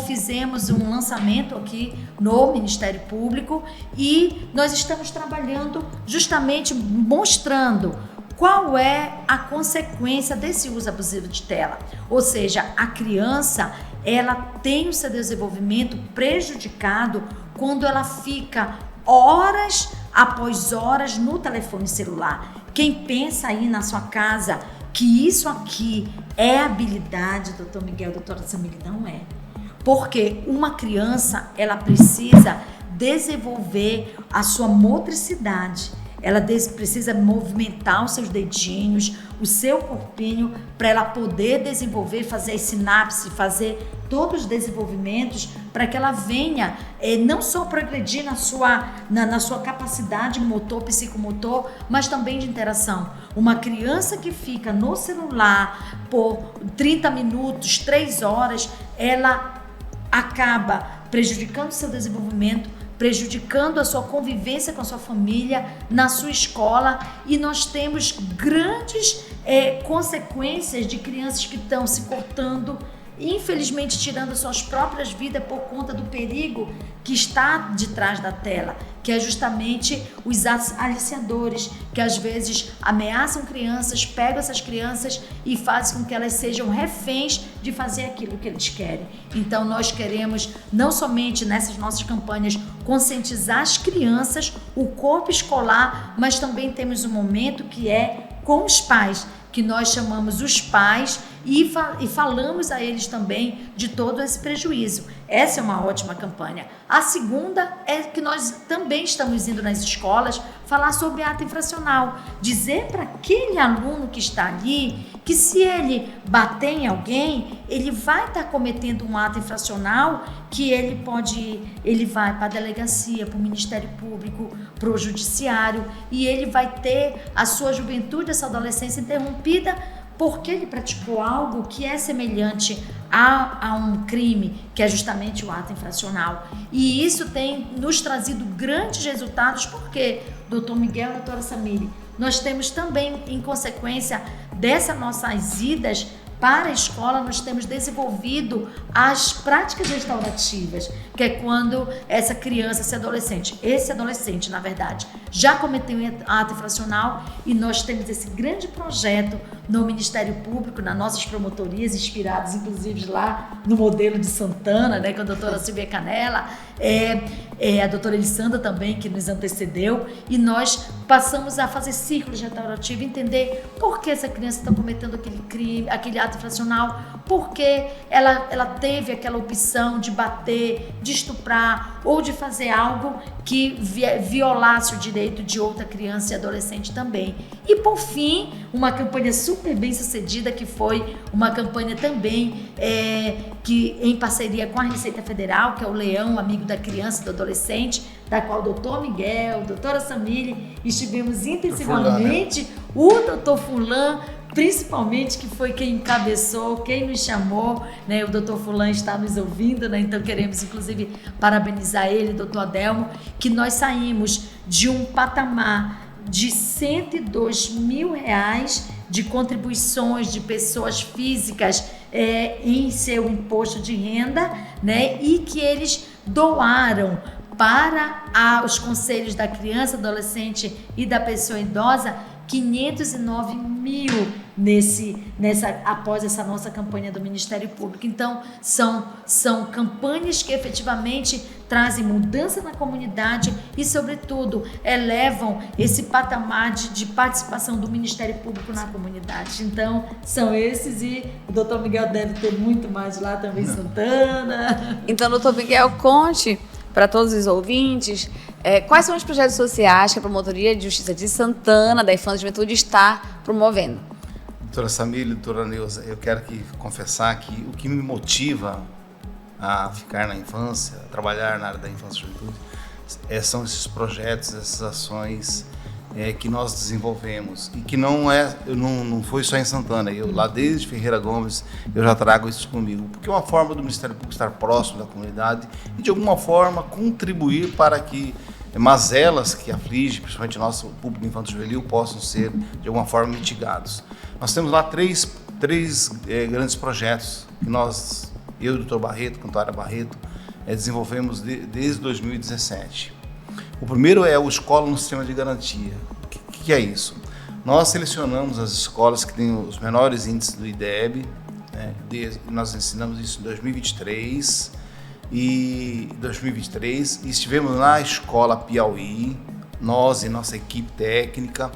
fizemos um lançamento aqui no Ministério Público e nós estamos trabalhando justamente mostrando qual é a consequência desse uso abusivo de tela. Ou seja, a criança, ela tem o seu desenvolvimento prejudicado quando ela fica horas após horas no telefone celular. Quem pensa aí na sua casa que isso aqui é habilidade, doutor Miguel, doutora Samília, não é. Porque uma criança, ela precisa desenvolver a sua motricidade. Ela precisa movimentar os seus dedinhos, o seu corpinho, para ela poder desenvolver, fazer as sinapses, fazer todos os desenvolvimentos, para que ela venha não só progredir na sua capacidade motor, psicomotor, mas também de interação. Uma criança que fica no celular por 30 minutos, 3 horas, ela acaba prejudicando o seu desenvolvimento, prejudicando a sua convivência com a sua família, na sua escola, e nós temos grandes consequências de crianças que estão se cortando, infelizmente tirando suas próprias vidas por conta do perigo que está de trás da tela, que é justamente os aliciadores, que às vezes ameaçam crianças, pegam essas crianças e fazem com que elas sejam reféns de fazer aquilo que eles querem. Então nós queremos, não somente nessas nossas campanhas, conscientizar as crianças, o corpo escolar, mas também temos um momento que é com os pais, que nós chamamos os pais e falamos a eles também de todo esse prejuízo. Essa é uma ótima campanha. A segunda é que nós também estamos indo nas escolas falar sobre ato infracional, dizer para aquele aluno que está ali que se ele bater em alguém, ele vai estar cometendo um ato infracional, que ele vai para a delegacia, para o Ministério Público, para o Judiciário, e ele vai ter a sua juventude, essa adolescência interrompida porque ele praticou algo que é semelhante a um crime, que é justamente o ato infracional. E isso tem nos trazido grandes resultados, porque, doutor Miguel e doutora Samile, nós temos também, em consequência dessas nossas idas para a escola, nós temos desenvolvido as práticas restaurativas, que é quando essa criança, esse adolescente, na verdade, já cometeu um ato infracional, e nós temos esse grande projeto no Ministério Público, nas nossas promotorias, inspiradas inclusive lá no modelo de Santana, né, com a doutora Silvia Canella, a doutora Elisandra também, que nos antecedeu, e nós passamos a fazer círculos restaurativos, entender por que essa criança está cometendo aquele crime, aquele ato infracional, porque ela teve aquela opção de bater, de estuprar ou de fazer algo que violasse o direito de outra criança e adolescente também. E por fim, uma campanha super bem sucedida, que foi uma campanha também que em parceria com a Receita Federal, que é o Leão Amigo da Criança e do Adolescente, da qual o doutor Miguel, a doutora Samile estivemos intensivamente, o doutor Fulan, principalmente, que foi quem encabeçou, quem nos chamou, né? O doutor Fulan está nos ouvindo, né? Então queremos inclusive parabenizar ele, doutor Adelmo, que nós saímos de um patamar de R$102 mil de contribuições de pessoas físicas em seu imposto de renda, né? E que eles doaram para os conselhos da criança, adolescente e da pessoa idosa 509 mil após essa nossa campanha do Ministério Público. Então, são campanhas que efetivamente trazem mudança na comunidade e, sobretudo, elevam esse patamar de participação do Ministério Público na comunidade. Então, são esses, e o doutor Miguel deve ter muito mais lá também, Santana. Então, doutor Miguel, conte para todos os ouvintes quais são os projetos sociais que a Promotoria de Justiça de Santana, da Infância e Juventude, está promovendo. Doutora Samile, doutora Neuza, eu quero confessar que o que me motiva a ficar na infância, a trabalhar na área da infância e juventude, são esses projetos, essas ações que nós desenvolvemos, e que não foi só em Santana. Eu lá desde Ferreira Gomes eu já trago isso comigo, porque é uma forma do Ministério Público estar próximo da comunidade e de alguma forma contribuir para que mazelas que afligem, principalmente nosso público infanto-juvenil, possam ser de alguma forma mitigados. Nós temos lá três grandes projetos que eu e o doutor Barreto, cantora Barreto, desenvolvemos desde 2017. O primeiro é o Escola no Sistema de Garantia. O que é isso? Nós selecionamos as escolas que têm os menores índices do IDEB, né? Nós ensinamos isso em 2023 e estivemos na Escola Piauí, nós e nossa equipe técnica,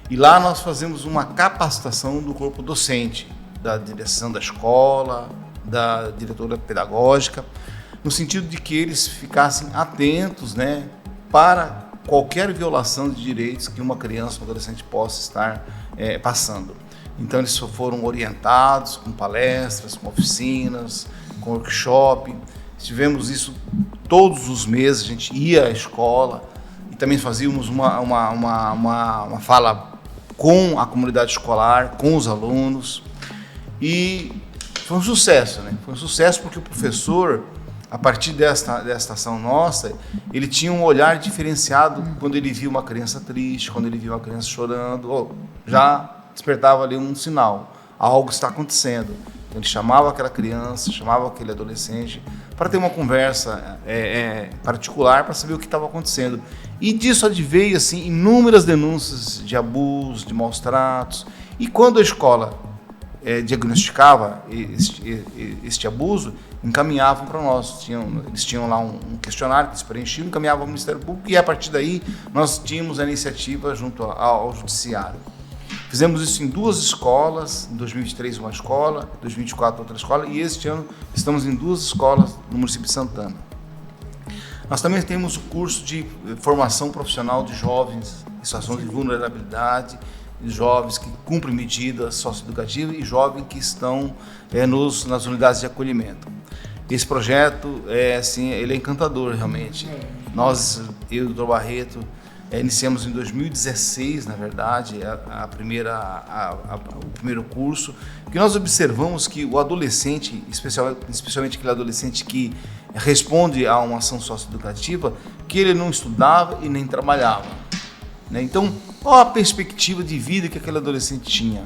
e lá nós fazemos uma capacitação do corpo docente, da direção da escola, da diretora pedagógica, no sentido de que eles ficassem atentos, né, para qualquer violação de direitos que uma criança ou adolescente possa estar passando. Então eles foram orientados com palestras, com oficinas, com workshop. Tivemos isso todos os meses, a gente ia à escola e também fazíamos uma fala com a comunidade escolar, com os alunos, e foi um sucesso, né? Foi um sucesso porque o professor, a partir desta ação nossa, ele tinha um olhar diferenciado quando ele via uma criança triste, quando ele via uma criança chorando, já despertava ali um sinal, algo está acontecendo. Então, ele chamava aquela criança, chamava aquele adolescente para ter uma conversa particular, para saber o que estava acontecendo. E disso adveio assim, inúmeras denúncias de abuso, de maus tratos. E quando a escola diagnosticava este abuso, encaminhavam para nós. Eles tinham lá um questionário que eles preenchiam, encaminhavam ao Ministério Público, e a partir daí nós tínhamos a iniciativa junto ao Judiciário. Fizemos isso em 2 escolas, em 2023 uma escola, em 2024 outra escola, e este ano estamos em 2 escolas no município de Santana. Nós também temos o curso de formação profissional de jovens em situação de vulnerabilidade, jovens que cumprem medidas socioeducativas e jovens que estão nas unidades de acolhimento. Esse projeto ele é encantador realmente. Eu e o doutor Barreto, Iniciamos em 2016, na verdade, o primeiro curso, que nós observamos que o adolescente, especialmente aquele adolescente que responde a uma ação socioeducativa, que ele não estudava e nem trabalhava, né? Então, qual a perspectiva de vida que aquele adolescente tinha,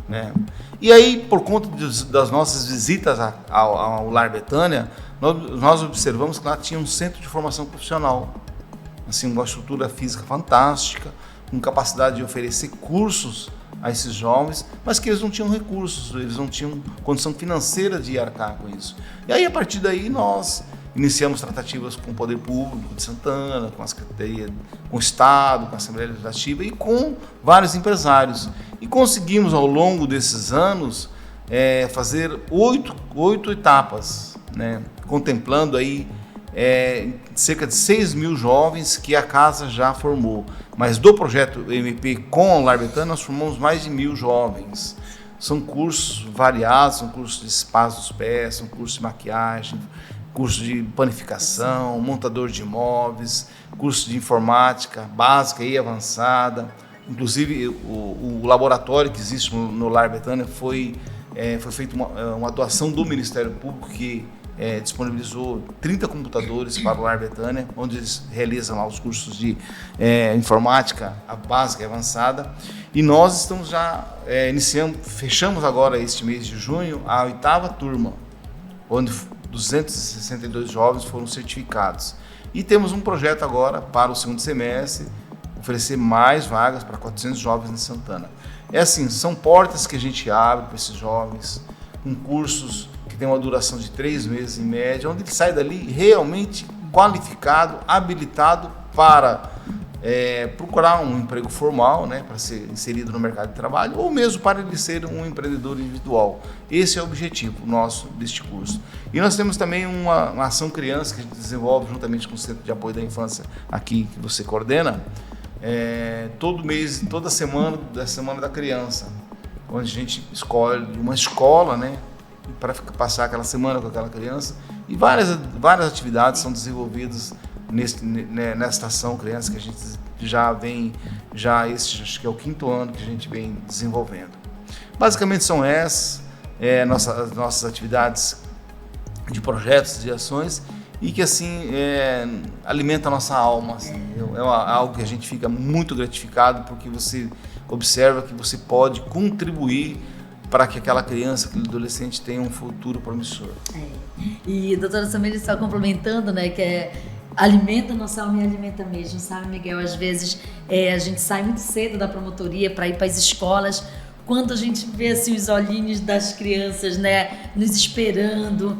né? E aí, por conta das nossas visitas ao Lar Betânia, nós observamos que lá tinha um centro de formação profissional, assim, uma estrutura física fantástica, com capacidade de oferecer cursos a esses jovens, mas que eles não tinham recursos, eles não tinham condição financeira de arcar com isso. E aí, a partir daí, nós iniciamos tratativas com o Poder Público de Santana, com a Secretaria, com o Estado, com a Assembleia Legislativa e com vários empresários. E conseguimos, ao longo desses anos, fazer oito etapas, né, contemplando aí cerca de 6 mil jovens que a casa já formou. Mas do projeto MP com o Lar Betânia, nós formamos mais de 1.000 jovens. São cursos variados, são cursos de espaço dos pés, são cursos de maquiagem, curso de panificação, montador de imóveis, curso de informática básica e avançada. Inclusive, o laboratório que existe no Lar Betânia foi feita uma doação do Ministério Público que disponibilizou 30 computadores para o Lar Betânia, onde eles realizam lá os cursos de informática básica e avançada. E nós estamos já fechamos agora este mês de junho a 8ª turma, onde 262 jovens foram certificados. E temos um projeto agora para o segundo semestre, oferecer mais vagas para 400 jovens em Santana. Assim, são portas que a gente abre para esses jovens, com cursos que têm uma duração de 3 meses em média, onde ele sai dali realmente qualificado, habilitado para procurar um emprego formal, né, para ser inserido no mercado de trabalho, ou mesmo para ele ser um empreendedor individual. Esse é o objetivo nosso deste curso. E nós temos também uma ação criança que a gente desenvolve juntamente com o Centro de Apoio da Infância aqui, que você coordena, todo mês, toda semana, da Semana da Criança, onde a gente escolhe uma escola, né, para passar aquela semana com aquela criança, e várias atividades são desenvolvidas nesta ação criança que a gente acho que é o 5º ano que a gente vem desenvolvendo. Basicamente são essas nossas atividades de projetos, de ações, e que assim alimenta a nossa alma, assim. É algo que a gente fica muito gratificado, porque você observa que você pode contribuir para que aquela criança, aquele adolescente tenha um futuro promissor. E a doutora Samira está complementando, né, que alimenta a nossa alma e alimenta mesmo, sabe, Miguel? Às vezes a gente sai muito cedo da promotoria para ir para as escolas, quando a gente vê assim, os olhinhos das crianças, né, nos esperando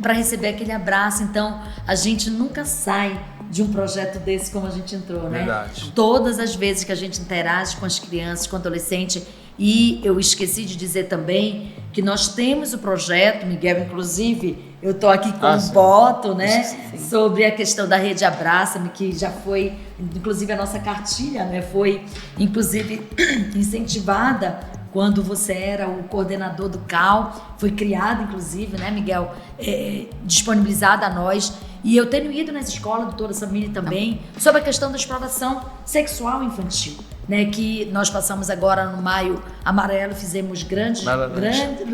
para receber aquele abraço. Então, a gente nunca sai de um projeto desse como a gente entrou, né? Verdade. Todas as vezes que a gente interage com as crianças, com o adolescente. E eu esqueci de dizer também que nós temos o projeto, Miguel, inclusive, eu estou aqui com um voto, né, sobre a questão da Rede Abraça-me, que já foi, inclusive a nossa cartilha, né, foi inclusive incentivada quando você era o coordenador do CAL, foi criada, inclusive, né, Miguel, disponibilizada a nós. E eu tenho ido nas escolas, doutora Samira também, sobre a questão da exploração sexual infantil, né, que nós passamos agora no Maio Amarelo, fizemos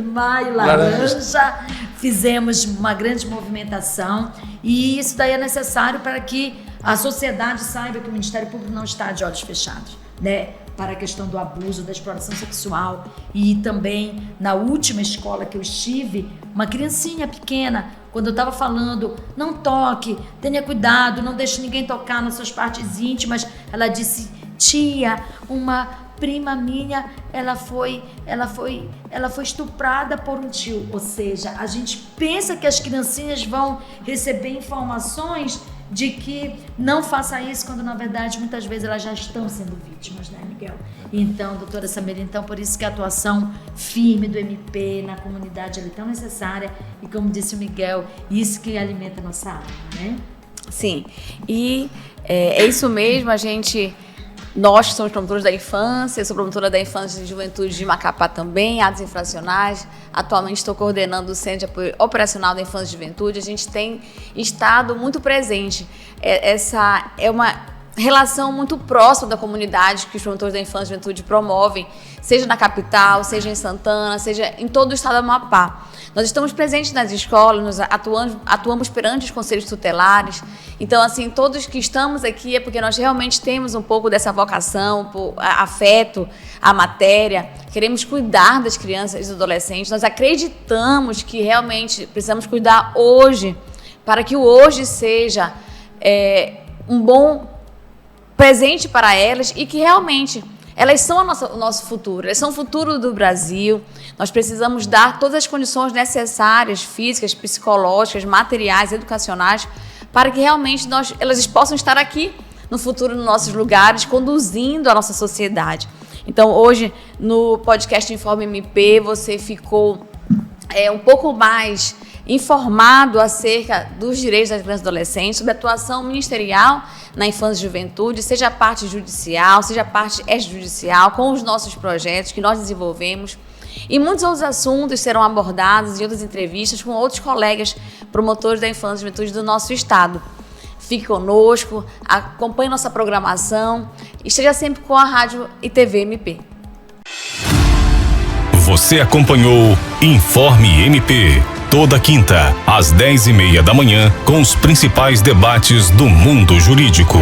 Maio Laranja, fizemos uma grande movimentação, e isso daí é necessário para que a sociedade saiba que o Ministério Público não está de olhos fechados, né, para a questão do abuso, da exploração sexual. E também na última escola que eu estive, uma criancinha pequena, quando eu estava falando, não toque, tenha cuidado, não deixe ninguém tocar nas suas partes íntimas, ela disse: tia, uma prima minha, ela foi estuprada por um tio. Ou seja, a gente pensa que as criancinhas vão receber informações de que não faça isso, quando na verdade muitas vezes elas já estão sendo vítimas, né, Miguel? Então, doutora Samira, então por isso que a atuação firme do MP na comunidade é tão necessária, e como disse o Miguel, isso que alimenta a nossa alma, né? Sim, e é isso mesmo, nós que somos promotores da infância, eu sou promotora da infância e juventude de Macapá também, atos infracionais. Atualmente estou coordenando o Centro de Apoio Operacional da Infância e Juventude. A gente tem estado muito presente. Essa é relação muito próxima da comunidade que os promotores da infância e juventude promovem, seja na capital, seja em Santana, seja em todo o estado do Amapá. Nós estamos presentes nas escolas, nós atuamos perante os conselhos tutelares. Então, assim, todos que estamos aqui é porque nós realmente temos um pouco dessa vocação, por afeto à matéria, queremos cuidar das crianças e dos adolescentes. Nós acreditamos que realmente precisamos cuidar hoje, para que o hoje seja um bom presente para elas e que realmente elas são o nosso futuro, elas são o futuro do Brasil. Nós precisamos dar todas as condições necessárias, físicas, psicológicas, materiais, educacionais, para que realmente elas possam estar aqui no futuro, nos nossos lugares, conduzindo a nossa sociedade. Então, hoje, no podcast Informe MP, você ficou um pouco mais informado acerca dos direitos das crianças e adolescentes, sobre a atuação ministerial na infância e juventude, seja a parte judicial, seja a parte extrajudicial, com os nossos projetos que nós desenvolvemos. E muitos outros assuntos serão abordados em outras entrevistas com outros colegas promotores da infância e juventude do nosso estado. Fique conosco, acompanhe nossa programação e esteja sempre com a Rádio e TV MP. Você acompanhou Informe MP, toda quinta, às 10h30 da manhã, com os principais debates do mundo jurídico.